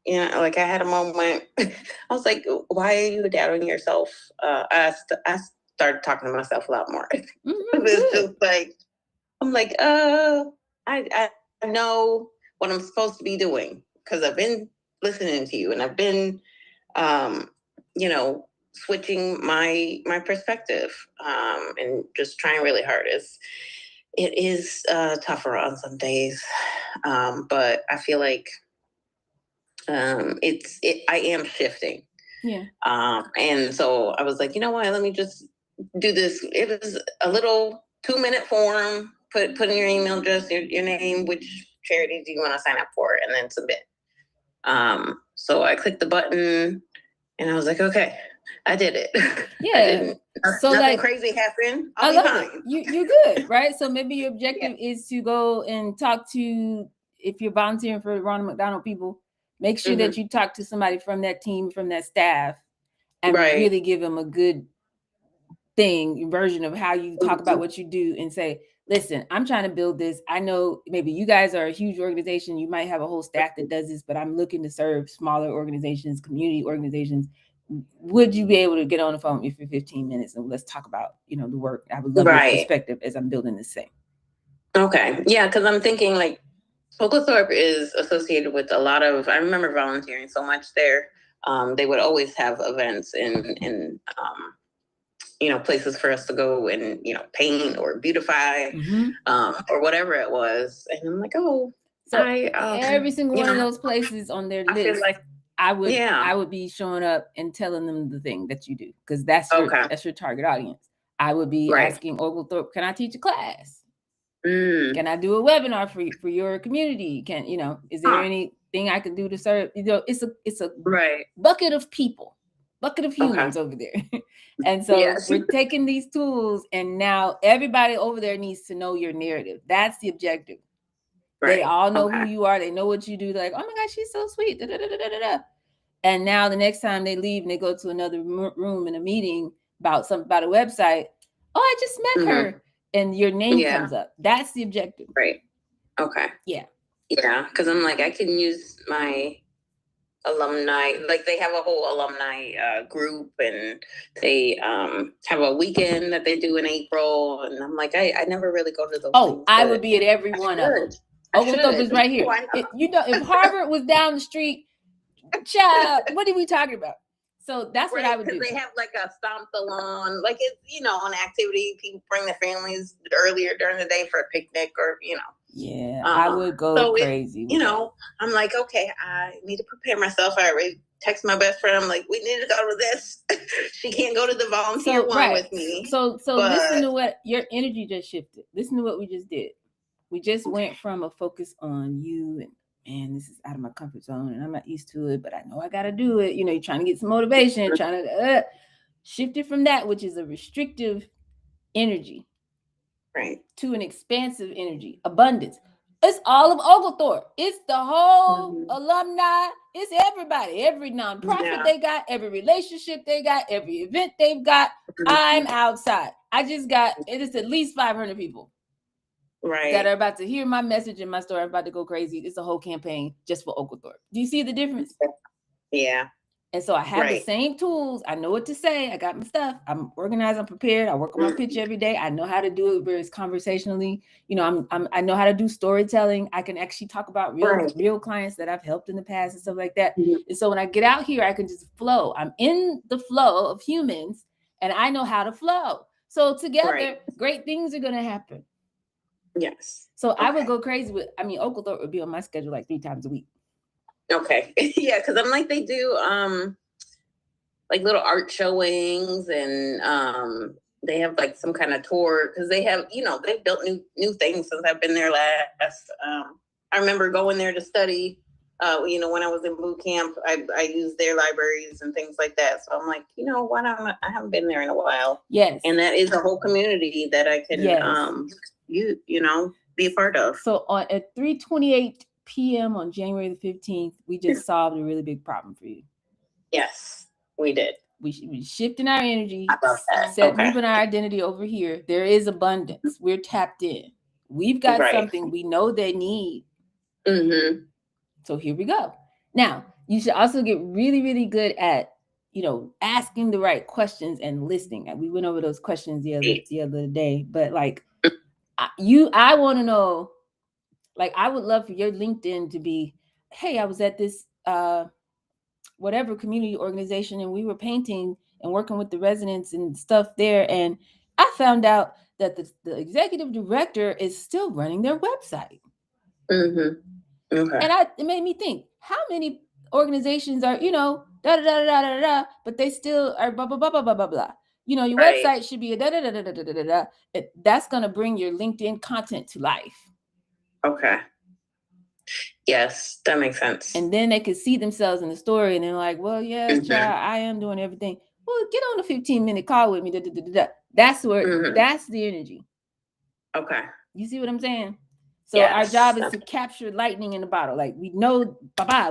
Like I had a moment. I was like, why are you doubting yourself? I started talking to myself a lot more. It's just like, I'm like, I know what I'm supposed to be doing, because I've been listening to you and I've been, switching my perspective, and just trying really hard. It is tougher on some days, but I feel like I am shifting. Yeah. And so I was like, you know what? Let me just do this. It was a little 2-minute form. Put in your email address, your name, which charity do you want to sign up for, and then submit. So I clicked the button, and I was like, okay, I did it. Yeah. So nothing crazy happened. I love it. You're good, right? So maybe your objective is to go and talk to, if you're volunteering for the Ronald McDonald people, make sure that you talk to somebody from that team, from that staff, and really give them a good version of how you talk about what you do, and say, listen, I'm trying to build this. I know maybe you guys are a huge organization. You might have a whole staff that does this, but I'm looking to serve smaller organizations, community organizations. Would you be able to get on the phone with me for 15 minutes and let's talk about, the work? I would love your perspective as I'm building this thing. Okay. Yeah. Cause I'm thinking like Oglethorpe is associated with a lot of, I remember volunteering so much there. They would always have events and places for us to go and, paint or beautify, or whatever it was. And I'm like, oh, so every single one of those places on their list, I feel like I would be showing up and telling them the thing that you do, because that's your target audience. I would be asking Oglethorpe, can I teach a class? Can I do a webinar for your community? Is there anything I can do to serve? It's a bucket of people, bucket of humans over there. And so we're taking these tools, and now everybody over there needs to know your narrative. That's the objective. They all know who you are. They know what you do. They're like, oh my gosh, she's so sweet. Da, da, da, da, da, da. And now the next time they leave and they go to another room in a meeting about something about a website, oh, I just met her, and your name comes up. That's the objective. Right. Okay. Yeah. Yeah. Because I'm like, I can use my alumni, like they have a whole alumni group, and they have a weekend that they do in April. And I'm like, I never really go to those things, I but would be at every I one of them. should. I Oglethorpe should. is right here. Why not? If Harvard was down the street, child, what are we talking about? So that's what I would do. Because they have like a stomp the lawn, like it's, an activity. People bring their families earlier during the day for a picnic, or Yeah, I would go crazy. I'm like, okay, I need to prepare myself. I already text my best friend. I'm like, we need to go to this. She can't go to the volunteer one with me. So listen to what your energy just shifted. Listen to what we just did. We just went from a focus on you and, man, this is out of my comfort zone and I'm not used to it, but I know I got to do it. You're trying to get some motivation, trying to shift it from that, which is a restrictive energy, right, to an expansive energy, abundance. It's all of Oglethorpe. It's the whole alumni. It's everybody, every nonprofit they got, every relationship they got, every event they've got. I'm outside. It is at least 500 people. Right. That are about to hear my message and my story. I'm about to go crazy. It's a whole campaign just for Oglethorpe. Do you see the difference? Yeah. And so I have the same tools. I know what to say. I got my stuff. I'm organized. I'm prepared. I work on my pitch every day. I know how to do it very conversationally. I know how to do storytelling. I can actually talk about real clients that I've helped in the past and stuff like that. And so when I get out here, I can just flow. I'm in the flow of humans and I know how to flow. So together, great things are going to happen. Yes. So I would go crazy Oglethorpe would be on my schedule like 3 times a week. Okay. Yeah, because I'm like, they do like little art showings, and they have like some kind of tour, because they have, they've built new things since I've been there last. I remember going there to study. When I was in boot camp, I used their libraries and things like that. So I'm like, why not? I haven't been there in a while. Yes. And that is a whole community that I can be a part of. So at 3:28 p.m. on January the 15th, we just solved a really big problem for you. Yes, we did. We shifting our energy, moving our identity over here. There is abundance. We're tapped in. We've got something we know they need. Mm-hmm. So here we go. Now, you should also get really, really good at, asking the right questions and listening. We went over those questions the other day, but like I want to know, like, I would love for your LinkedIn to be, hey, I was at this whatever community organization and we were painting and working with the residents and stuff there. And I found out that the executive director is still running their website. Mm-hmm. Okay. And it made me think, how many organizations are, but they still are blah, blah, blah, blah, blah, blah, blah. Your website should be a da, da, da, da, da, da, da, da. That's going to bring your LinkedIn content to life. Okay. Yes, that makes sense. And then they could see themselves in the story and they're like, well, yes, child, I am doing everything. Well, get on a 15-minute call with me. Da, da, da, da, da. That's where, that's the energy. Okay. You see what I'm saying? So our job is to capture lightning in the bottle. Like, we know,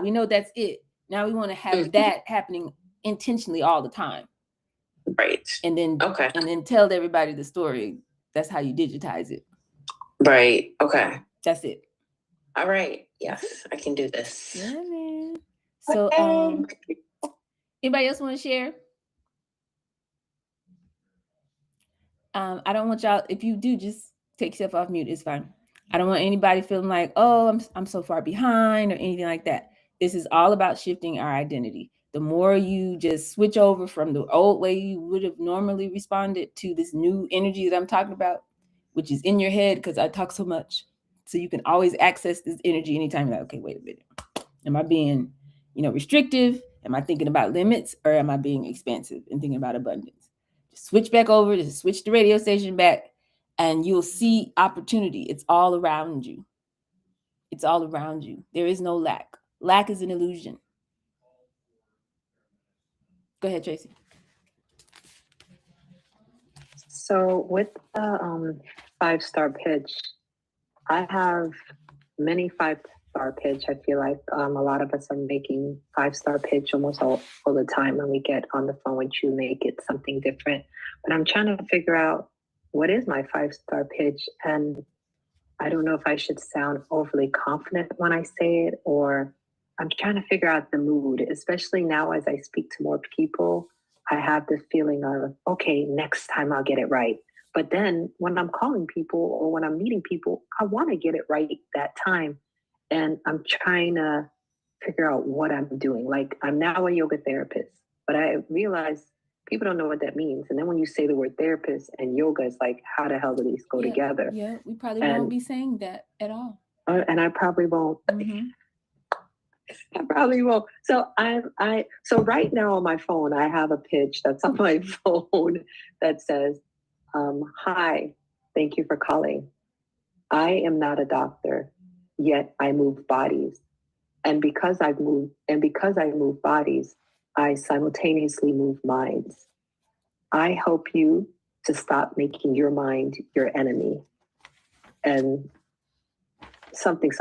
we know that's it. Now we want to have that happening intentionally all the time. Right. And then tell everybody the story. That's how you digitize it. Right. Okay. That's it. All right. Yes, I can do this. Yeah, man. So anybody else want to share? I don't want y'all, if you do, just take yourself off mute. It's fine. I don't want anybody feeling like, oh, I'm so far behind or anything like that. This is all about shifting our identity. The more you just switch over from the old way you would have normally responded to this new energy that I'm talking about, which is in your head, because I talk so much. So you can always access this energy anytime. You're like, okay, wait a minute. Am I being, restrictive? Am I thinking about limits? Or am I being expansive and thinking about abundance? Just switch back over, just switch the radio station back, and you'll see opportunity. It's all around you. It's all around you. There is no lack. Lack is an illusion. Go ahead, Tracy. So with the 5-star pitch, I have many 5-star pitch. I feel like a lot of us are making 5-star pitch almost all the time. When we get on the phone with you, make it something different. But I'm trying to figure out, what is my 5-star pitch? And I don't know if I should sound overly confident when I say it, or I'm trying to figure out the mood, especially now as I speak to more people. I have this feeling of, okay, next time I'll get it right. But then when I'm calling people or when I'm meeting people, I want to get it right that time. And I'm trying to figure out what I'm doing. Like, I'm now a yoga therapist, but I realize people don't know what that means. And then when you say the word therapist and yoga, it's like, how the hell do these go together? Yeah, we probably won't be saying that at all. And I probably won't. Mm-hmm. I probably won't. So so right now on my phone, I have a pitch that's on my phone that says, hi, thank you for calling. I am not a doctor, yet I move bodies. And because I move bodies, I simultaneously move minds. I help you to stop making your mind your enemy. And something.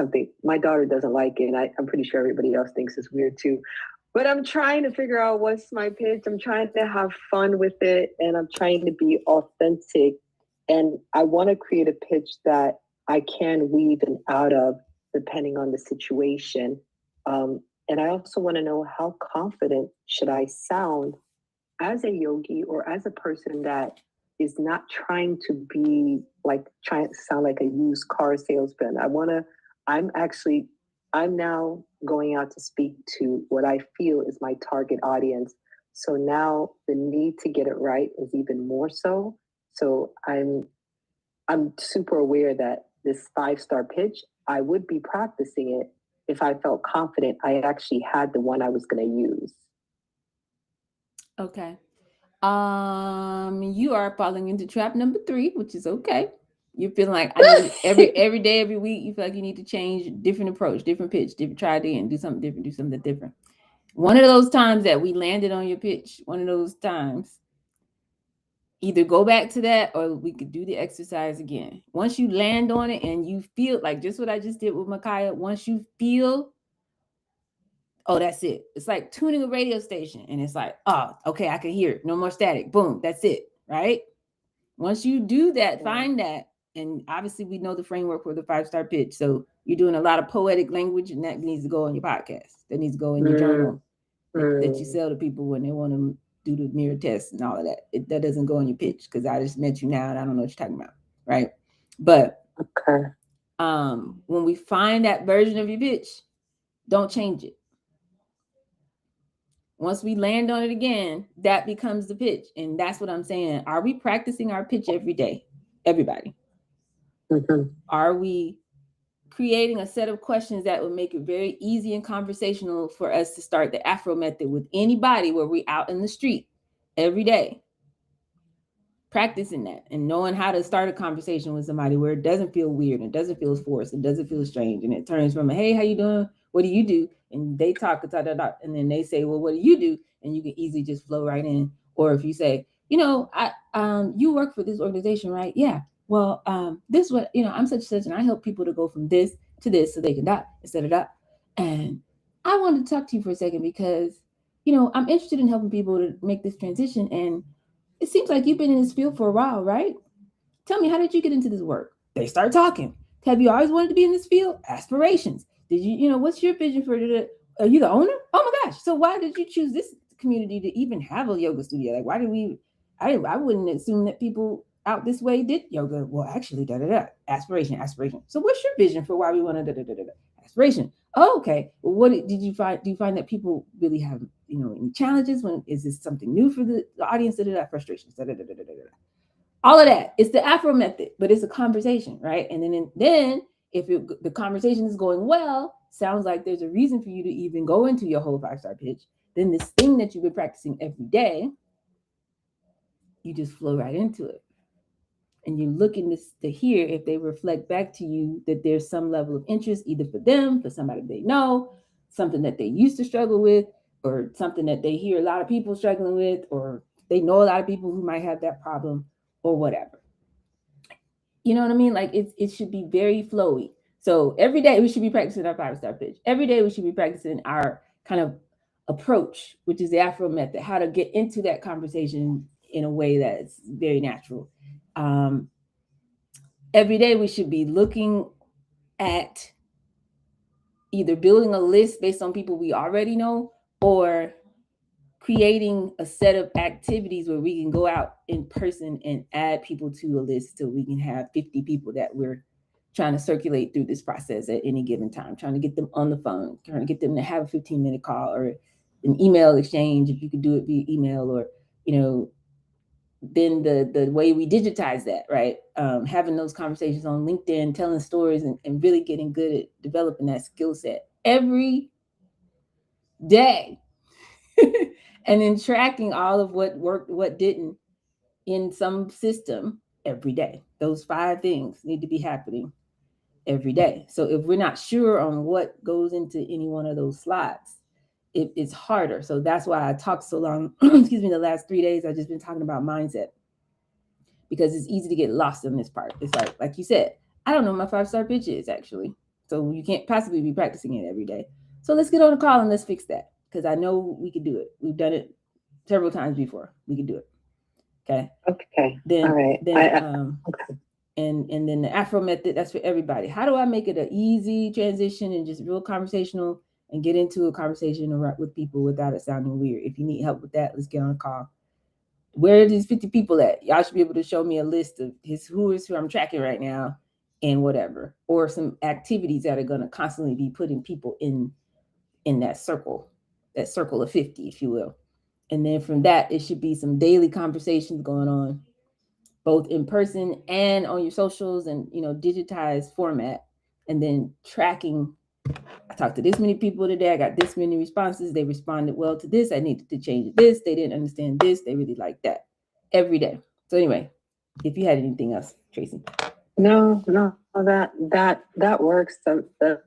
My daughter doesn't like it. I'm pretty sure everybody else thinks it's weird too. But I'm trying to figure out what's my pitch. I'm trying to have fun with it, and I'm trying to be authentic. And I want to create a pitch that I can weave in out of depending on the situation. And I also want to know, how confident should I sound as a yogi or as a person that is not trying to be like, trying to sound like a used car salesman. I'm now going out to speak to what I feel is my target audience. So now the need to get it right is even more so. So I'm super aware that this 5-star pitch, I would be practicing it if I felt confident I actually had the one I was going to use. Okay. You are falling into trap number 3, which is okay. You're feeling like every day, every week, you feel like you need to change, different approach, different pitch, try it again, do something different. One of those times that we landed on your pitch, one of those times, either go back to that or we could do the exercise again. Once you land on it and you feel like just what I just did with Micaiah, once you feel, oh, that's it. It's like tuning a radio station and it's like, oh, okay, I can hear it. No more static. Boom, that's it, right? Once you do that, find that. And obviously we know the framework for the 5-star pitch. So you're doing a lot of poetic language, and that needs to go on your podcast. That needs to go in your journal that you sell to people when they want to do the mirror test and all of that. That doesn't go on your pitch because I just met you now and I don't know what you're talking about, right? But when we find that version of your pitch, don't change it. Once we land on it again, that becomes the pitch. And that's what I'm saying. Are we practicing our pitch every day? Everybody. Mm-hmm. Are we creating a set of questions that would make it very easy and conversational for us to start the Afro method with anybody where we're out in the street every day? Practicing that and knowing how to start a conversation with somebody where it doesn't feel weird, and it doesn't feel forced, it doesn't feel strange, and it turns from a, hey, how you doing? What do you do? And they talk, and then they say, well, what do you do? And you can easily just flow right in. Or if you say, you work for this organization, right? Yeah. Well, this is what, I'm such and such, and I help people to go from this to this so they can dot instead of dot. And I wanted to talk to you for a second because, I'm interested in helping people to make this transition. And it seems like you've been in this field for a while, right? Tell me, how did you get into this work? They start talking. Have you always wanted to be in this field? Aspirations. Did you, what's your vision for it? Are you the owner? Oh my gosh. So why did you choose this community to even have a yoga studio? Like, why did I wouldn't assume that people out this way did yoga. Well, actually, aspiration. So what's your vision for why we want to aspiration? Oh, okay. Well, what did you find? Do you find that people really have, any challenges? When is this something new for the audience? Frustrations. All of that. It's the Afro method, but it's a conversation, right? And then if the conversation is going well, sounds like there's a reason for you to even go into your whole 5-star pitch. Then this thing that you've been practicing every day, you just flow right into it. And you're looking to hear if they reflect back to you that there's some level of interest, either for them, for somebody they know, something that they used to struggle with, or something that they hear a lot of people struggling with, or they know a lot of people who might have that problem, or whatever. You know what I mean? Like it should be very flowy. So every day we should be practicing our 5-star pitch. Every day we should be practicing our kind of approach, which is the Afro method, how to get into that conversation in a way that's very natural. Every day we should be looking at either building a list based on people we already know, or creating a set of activities where we can go out in person and add people to a list so we can have 50 people that we're trying to circulate through this process at any given time, trying to get them on the phone, trying to get them to have a 15-minute call or an email exchange, if you could do it via email, or, then the way we digitize that, right? Having those conversations on LinkedIn, telling stories, and really getting good at developing that skill set every day. And then tracking all of what worked, what didn't in some system every day. Those 5 things need to be happening every day. So if we're not sure on what goes into any one of those slots, it's harder. So that's why I talked so long, excuse me, the last 3 days, I've just been talking about mindset, because it's easy to get lost in this part. It's like you said, I don't know what my 5-star pitch is actually. So you can't possibly be practicing it every day. So let's get on a call and let's fix that, because I know we could do it. We've done it several times before. We could do it. Okay. Okay. Then, all right. Okay. And then the Afro method, that's for everybody. How do I make it an easy transition and just real conversational and get into a conversation with people without it sounding weird? If you need help with that, let's get on a call. Where are these 50 people at? Y'all should be able to show me a list of who I'm tracking right now and whatever, or some activities that are going to constantly be putting people in that circle of 50, if you will. And then from that, it should be some daily conversations going on, both in person and on your socials, and digitized format. And then tracking, I talked to this many people today, I got this many responses, they responded well to this, I needed to change this, they didn't understand this, they really like that, every day. So anyway, if you had anything else, Tracy. No, that works. The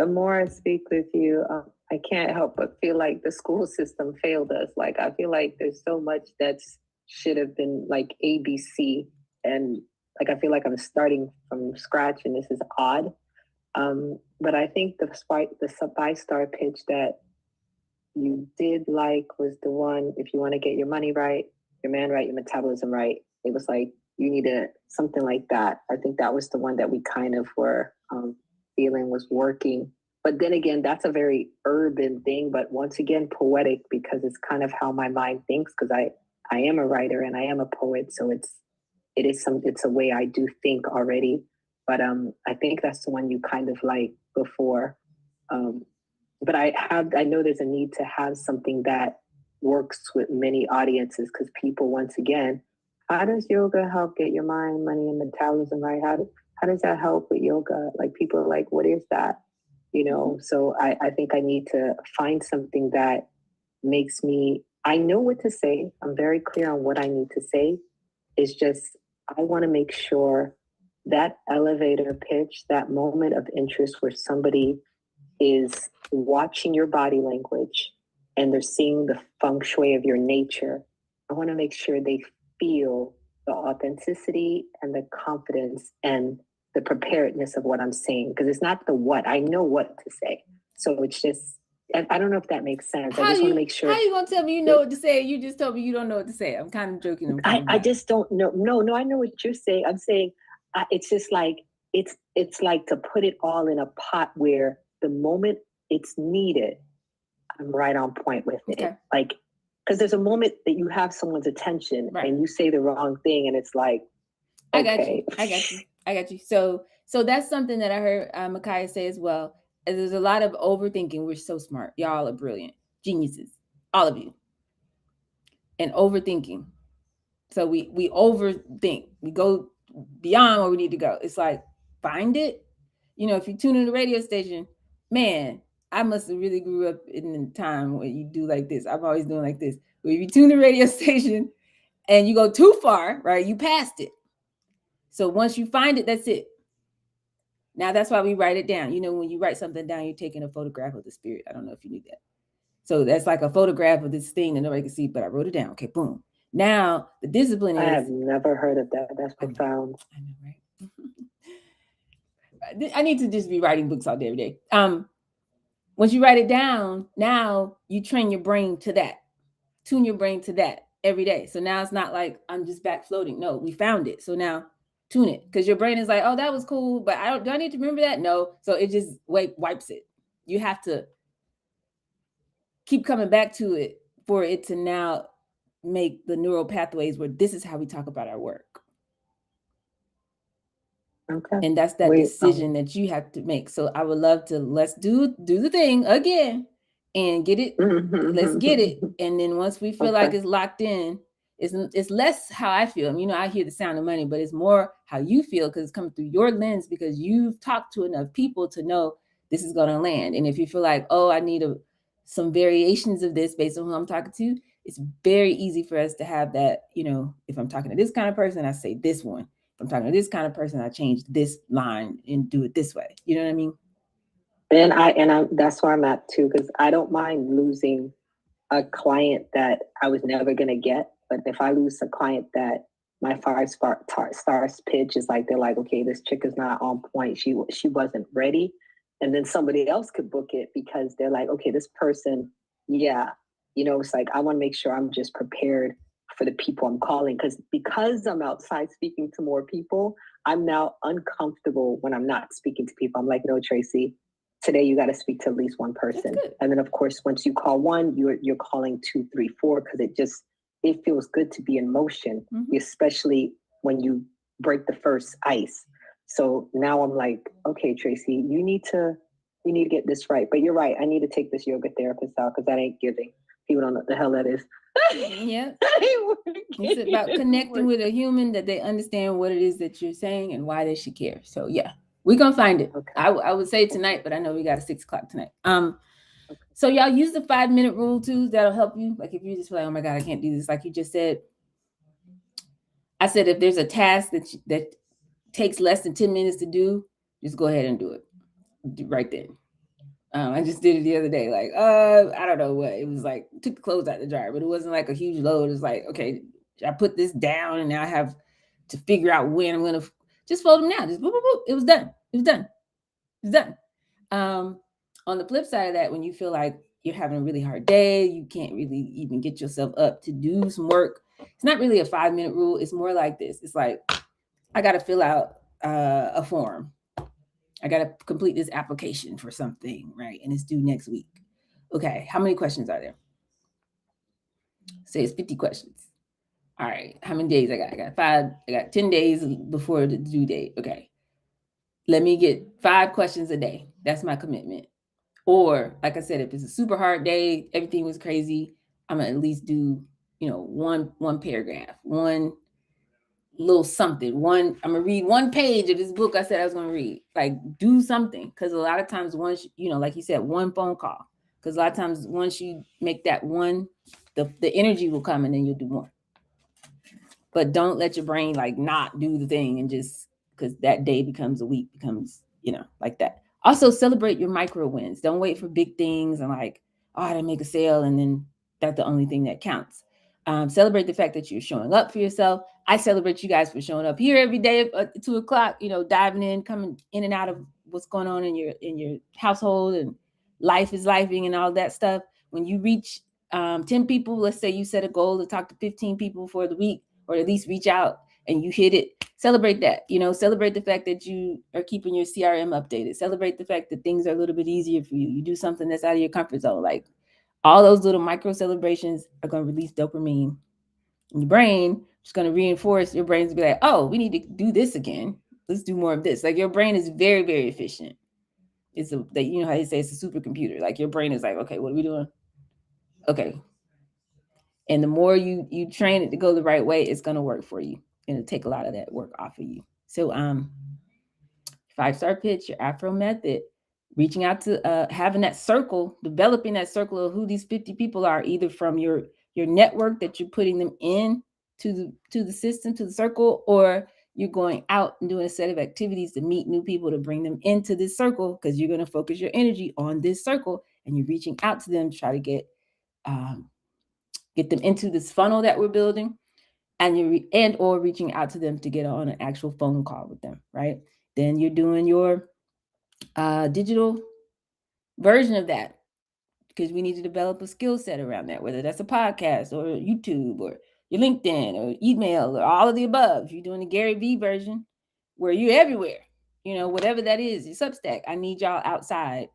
more I speak with you, I can't help but feel like the school system failed us. Like, I feel like there's so much that should have been like ABC, and like I feel like I'm starting from scratch, and this is odd. But I think the 5-star pitch that you did like was the one, if you want to get your money right, your man right, your metabolism right. It was like you needed something like that. I think that was the one that we kind of were feeling was working. But then again, that's a very urban thing, but once again, poetic, because it's kind of how my mind thinks, because I am a writer and I am a poet. So it's a way I do think already. But I think that's the one you kind of like before. But I know there's a need to have something that works with many audiences, because people, once again, how does yoga help get your mind, money, and metabolism right? How does that help with yoga? Like, people are like, what is that? So I think I need to find something that makes me, I know what to say. I'm very clear on what I need to say. It's just, I want to make sure that elevator pitch, that moment of interest where somebody is watching your body language and they're seeing the feng shui of your nature. I want to make sure they feel the authenticity and the confidence and the preparedness of what I'm saying, because it's not the what. I know what to say. So it's just, I don't know if that makes sense. I just want to make sure. How are you going to tell me you know what to say? You just told me you don't know what to say. I'm kind of joking. I just don't know. No, I know what you're saying. I'm saying it's just like, it's like to put it all in a pot where the moment it's needed, I'm right on point with it. Okay. Like, because there's a moment that you have someone's attention, right, and you say the wrong thing, and it's like, okay. I got you. So that's something that I heard Micaiah say as well. There's a lot of overthinking. We're so smart. Y'all are brilliant. Geniuses. All of you. And overthinking. So we overthink. We go beyond where we need to go. It's like, find it. If you tune in the radio station, man, I must have really grew up in the time where you do like this. I'm always doing like this. Where if you tune the radio station and you go too far, right, you passed it. So once you find it, that's it. Now that's why we write it down. When you write something down, you're taking a photograph of the spirit. I don't know if you knew that. So that's like a photograph of this thing that nobody can see, but I wrote it down. Okay, boom. Now the discipline is. I have never heard of that. That's profound. I know, right? I need to just be writing books all day, every day. Once you write it down, now you train your brain to that. Tune your brain to that every day. So now it's not like I'm just back floating. No, we found it. So now tune it, because your brain is like, oh, that was cool, but do I need to remember that? No. So it just wipes it. You have to keep coming back to it for it to now make the neural pathways where this is how we talk about our work. Okay. And that's that decision that you have to make. So I would love to, let's do the thing again and get it. Let's get it. And then once we feel like it's locked in, it's less how I feel. You know, I hear the sound of money, but it's more how you feel, because it's coming through your lens, because you've talked to enough people to know this is going to land. And if you feel like, oh, I need some variations of this based on who I'm talking to, it's very easy for us to have that. You know, if I'm talking to this kind of person, I say this one. If I'm talking to this kind of person, I change this line and do it this way. You know what I mean? And I that's where I'm at too, because I don't mind losing a client that I was never gonna get. But if I lose a client that my 5-star pitch is like, they're like, okay, this chick is not on point. She wasn't ready, and then somebody else could book it because they're like, okay, this person, yeah, you know, it's like I want to make sure I'm just prepared for the people I'm calling, because I'm outside speaking to more people. I'm now uncomfortable when I'm not speaking to people. I'm like, no, Tracy, today you got to speak to at least one person. And then of course, once you call one, you're calling 2, 3, 4, because it feels good to be in motion, especially when you break the first ice. So now I'm like, okay, Tracy, you need to get this right. But you're right. I need to take this yoga therapist out, because that ain't giving. People don't know what the hell that is. Yeah. It's about connecting with a human, that they understand what it is that you're saying and why they should care. So yeah, we're gonna find it. Okay. I would say tonight, but I know we got a 6 o'clock tonight. So y'all use the 5-minute rule too. That'll help you. Like if you just feel like, oh my God, I can't do this. Like you just said, I said, if there's a task that takes less than 10 minutes to do, just go ahead and do it right then. I just did it the other day. Like, I don't know what it was like. Took the clothes out the dryer, but it wasn't like a huge load. It's like, okay, I put this down, and now I have to figure out when I'm gonna just fold them down. Just boop, boop, boop. It was done. It was done. It's done. On the flip side of that, when you feel like you're having a really hard day, you can't really even get yourself up to do some work. It's not really a 5-minute rule. It's more like this. It's like, I got to fill out a form. I got to complete this application for something, right? And it's due next week. Okay, how many questions are there? Say it's 50 questions. All right, how many days I got? I got 5. I got 10 days before the due date. Okay, let me get 5 questions a day. That's my commitment. Or, like I said, if it's a super hard day, everything was crazy, I'm gonna at least do, one paragraph, one little something. I'm gonna read 1 page of this book I said I was gonna read. Like, do something, because a lot of times once like you said, 1 phone call. Because a lot of times once you make that one, the energy will come, and then you'll do more. But don't let your brain like not do the thing, and just because that day becomes a week, becomes like that. Also, celebrate your micro wins. Don't wait for big things and like, oh, I didn't make a sale, and then that's the only thing that counts. Celebrate the fact that you're showing up for yourself. I celebrate you guys for showing up here every day at 2 o'clock, diving in, coming in and out of what's going on in your household, and life is lifing and all that stuff. When you reach 10 people, let's say you set a goal to talk to 15 people for the week, or at least reach out, and you hit it. Celebrate that. Celebrate the fact that you are keeping your CRM updated. Celebrate the fact that things are a little bit easier for you. You do something that's out of your comfort zone. Like, all those little micro celebrations are going to release dopamine in your brain. It's going to reinforce your brain to be like, oh, we need to do this again. Let's do more of this. Like, your brain is very, very efficient. It's how they say it's a supercomputer. Like, your brain is like, okay, what are we doing? Okay. And the more you train it to go the right way, it's going to work for you. And it'll take a lot of that work off of you. So 5-star pitch, your Afro method, reaching out to having that circle, developing that circle of who these 50 people are, either from your network that you're putting them in to the system, to the circle, or you're going out and doing a set of activities to meet new people to bring them into this circle, because you're going to focus your energy on this circle, and you're reaching out to them to try to get them into this funnel that we're building, and or reaching out to them to get on an actual phone call with them, right? Then you're doing your digital version of that, because we need to develop a skill set around that, whether that's a podcast or YouTube or your LinkedIn or email or all of the above. If you're doing the Gary Vee version, where you're everywhere, whatever that is, your Substack. I need y'all outside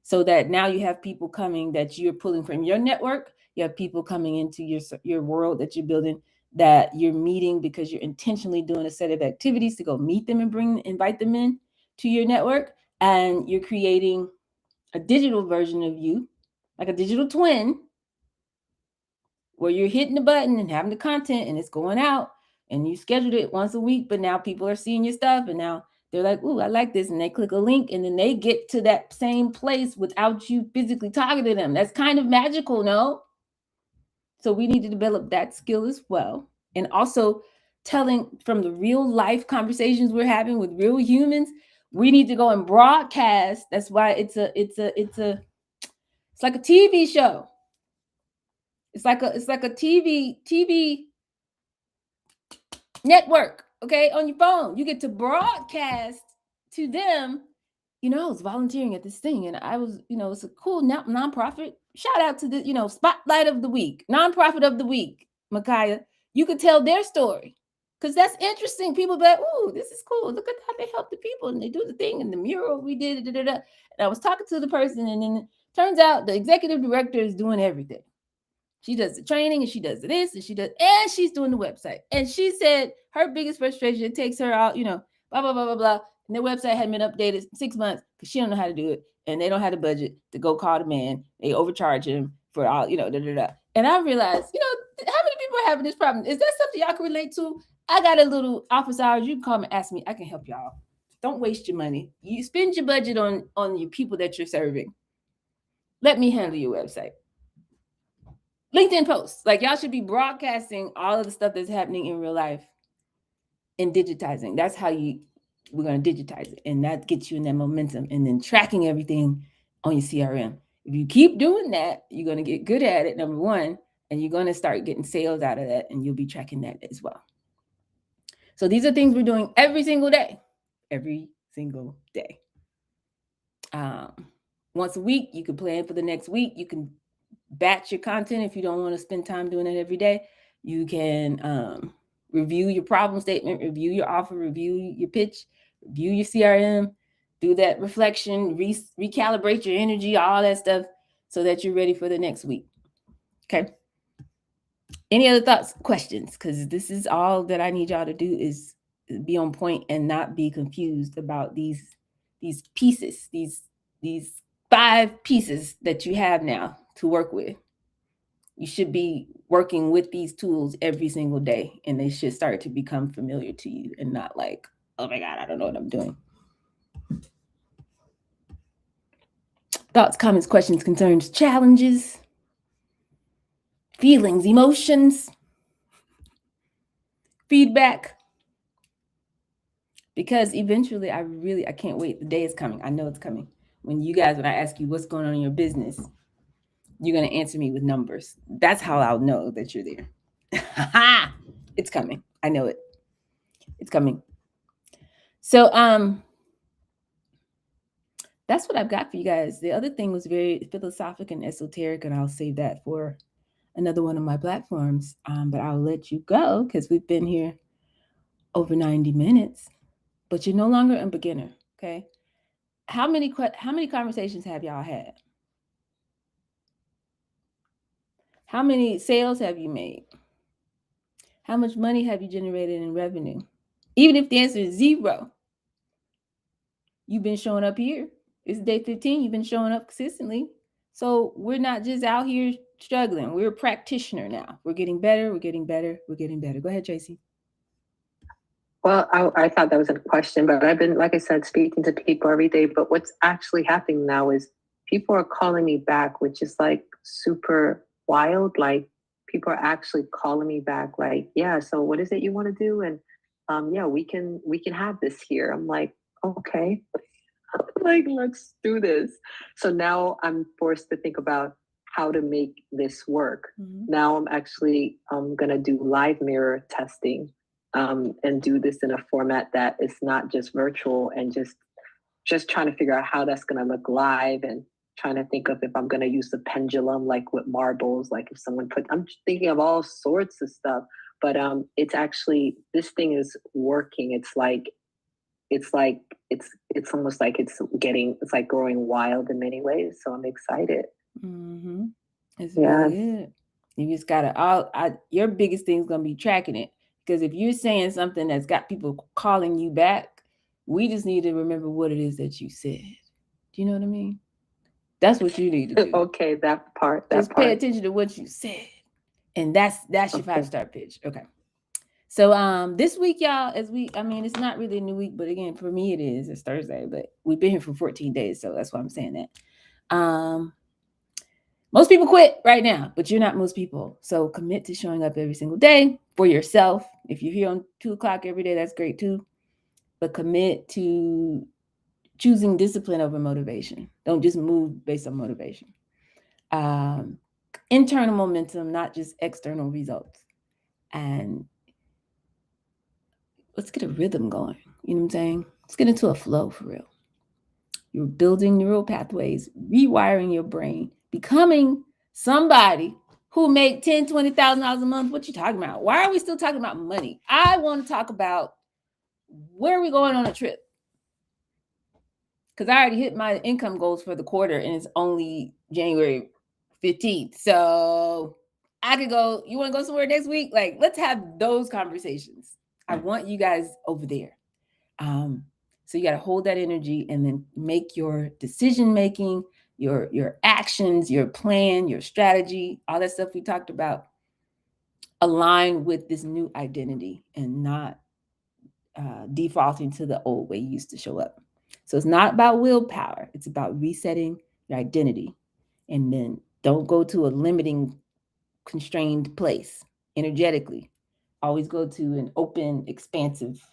so that now you have people coming that you're pulling from your network. You have people coming into your world that you're building, that you're meeting because you're intentionally doing a set of activities to go meet them and invite them in to your network. And you're creating a digital version of you, like a digital twin, where you're hitting the button and having the content and it's going out, and you scheduled it once a week, but now people are seeing your stuff and now they're like, ooh, I like this. And they click a link and then they get to that same place without you physically talking to them. That's kind of magical, no? So we need to develop that skill as well. And also telling from the real life conversations we're having with real humans, we need to go and broadcast. That's why it's like a TV show. It's like a TV network, okay, on your phone. You get to broadcast to them. I was volunteering at this thing, and I was, it's a cool nonprofit. Shout out to the, Spotlight of the Week, nonprofit of the week, Micaiah. You could tell their story because that's interesting. People be like, ooh, this is cool. Look at how they help the people and they do the thing and the mural we did. And I was talking to the person, and then it turns out the executive director is doing everything. She does the training and she does this and she's doing the website. And she said her biggest frustration, it takes her out, blah, blah, blah, blah, blah. And their website hadn't been updated 6 months because she don't know how to do it. And they don't have the budget to go call the man. They overcharge him for all, da, da, da. And I realized, how many people are having this problem? Is that something y'all can relate to? I got a little office hours. You can call me, ask me. I can help y'all. Don't waste your money. You spend your budget on your people that you're serving. Let me handle your website. LinkedIn posts. Like, y'all should be broadcasting all of the stuff that's happening in real life and digitizing. That's how we're going to digitize it. And that gets you in that momentum, and then tracking everything on your CRM. If you keep doing that, you're going to get good at it, number one, and you're going to start getting sales out of that, and you'll be tracking that as well. So these are things we're doing every single day. Once a week, you can plan for the next week. You can batch your content if you don't want to spend time doing it every day. You can review your problem statement, review your offer, review your pitch, review your CRM, do that reflection, recalibrate your energy, all that stuff, so that you're ready for the next week. Okay. Any other thoughts, questions? Because this is all that I need y'all to do, is be on point and not be confused about these pieces, these 5 pieces that you have now to work with. You should be working with these tools every single day, and they should start to become familiar to you and not like, oh my God, I don't know what I'm doing. Thoughts, comments, questions, concerns, challenges, feelings, emotions, feedback. Because eventually I can't wait. The day is coming. I know it's coming. When I ask you what's going on in your business, you're going to answer me with numbers. That's how I'll know that you're there. It's coming. I know it. It's coming. So that's what I've got for you guys. The other thing was very philosophical and esoteric, and I'll save that for another one of my platforms. But I'll let you go because we've been here over 90 minutes. But you're no longer a beginner, okay? How many conversations have y'all had? How many sales have you made? How much money have you generated in revenue? Even if the answer is 0, you've been showing up here. It's day 15. You've been showing up consistently. So we're not just out here struggling. We're a practitioner now. We're getting better. We're getting better. We're getting better. Go ahead, Tracy. Well, I thought that was a question, but I've been, like I said, speaking to people every day. But what's actually happening now is people are calling me back, which is like super wild. Like, people are actually calling me back, like, yeah, so what is it you want to do? And yeah, we can have this here. I'm like, okay, like, let's do this. So now I'm forced to think about how to make this work. Mm-hmm. Now I'm actually gonna do live mirror testing. And do this in a format that is not just virtual, and just trying to figure out how that's going to look live, and trying to think of if I'm going to use the pendulum, like with marbles, like if someone I'm thinking of all sorts of stuff, but it's actually, this thing is working. It's like it's like it's almost like it's like growing wild in many ways. So I'm excited. Mm-hmm. It's Yes. really good. You just gotta your biggest thing is gonna be tracking it. Because if you're saying something that's got people calling you back, we just need to remember what it is that you said. Do you know what I mean? That's what you need to do. Okay, that part. Just pay attention to what you said. And that's your Okay. 5-star pitch. Okay. So this week, y'all, it's not really a new week, but again, for me it is. It's Thursday, but we've been here for 14 days, so that's why I'm saying that. Most people quit right now, but you're not most people. So commit to showing up every single day for yourself. If you're here on 2:00 every day, that's great too. But commit to choosing discipline over motivation. Don't just move based on motivation. Internal momentum, not just external results. And let's get a rhythm going. You know what I'm saying? Let's get into a flow for real. You're building neural pathways, rewiring your brain, becoming somebody who make $10,000, $20,000 a month. What you talking about? Why are we still talking about money? I want to talk about where are we going on a trip? Because I already hit my income goals for the quarter and it's only January 15th. So I could go, you want to go somewhere next week? Like, let's have those conversations. I want you guys over there. So you got to hold that energy and then make your decision making, your actions, your plan, your strategy, all that stuff we talked about, align with this new identity and not defaulting to the old way you used to show up. So it's not about willpower. It's about resetting your identity. And then don't go to a limiting, constrained place energetically. Always go to an open, expansive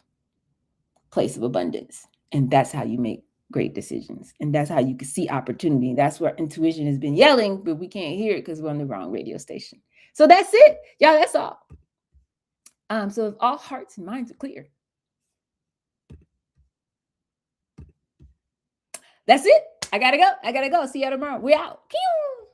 place of abundance. And that's how you make great decisions. And that's how you can see opportunity. That's where intuition has been yelling, but we can't hear it because we're on the wrong radio station. So that's it. Y'all, that's all. So if all hearts and minds are clear, that's it. I gotta go. See y'all tomorrow. We out. Pew!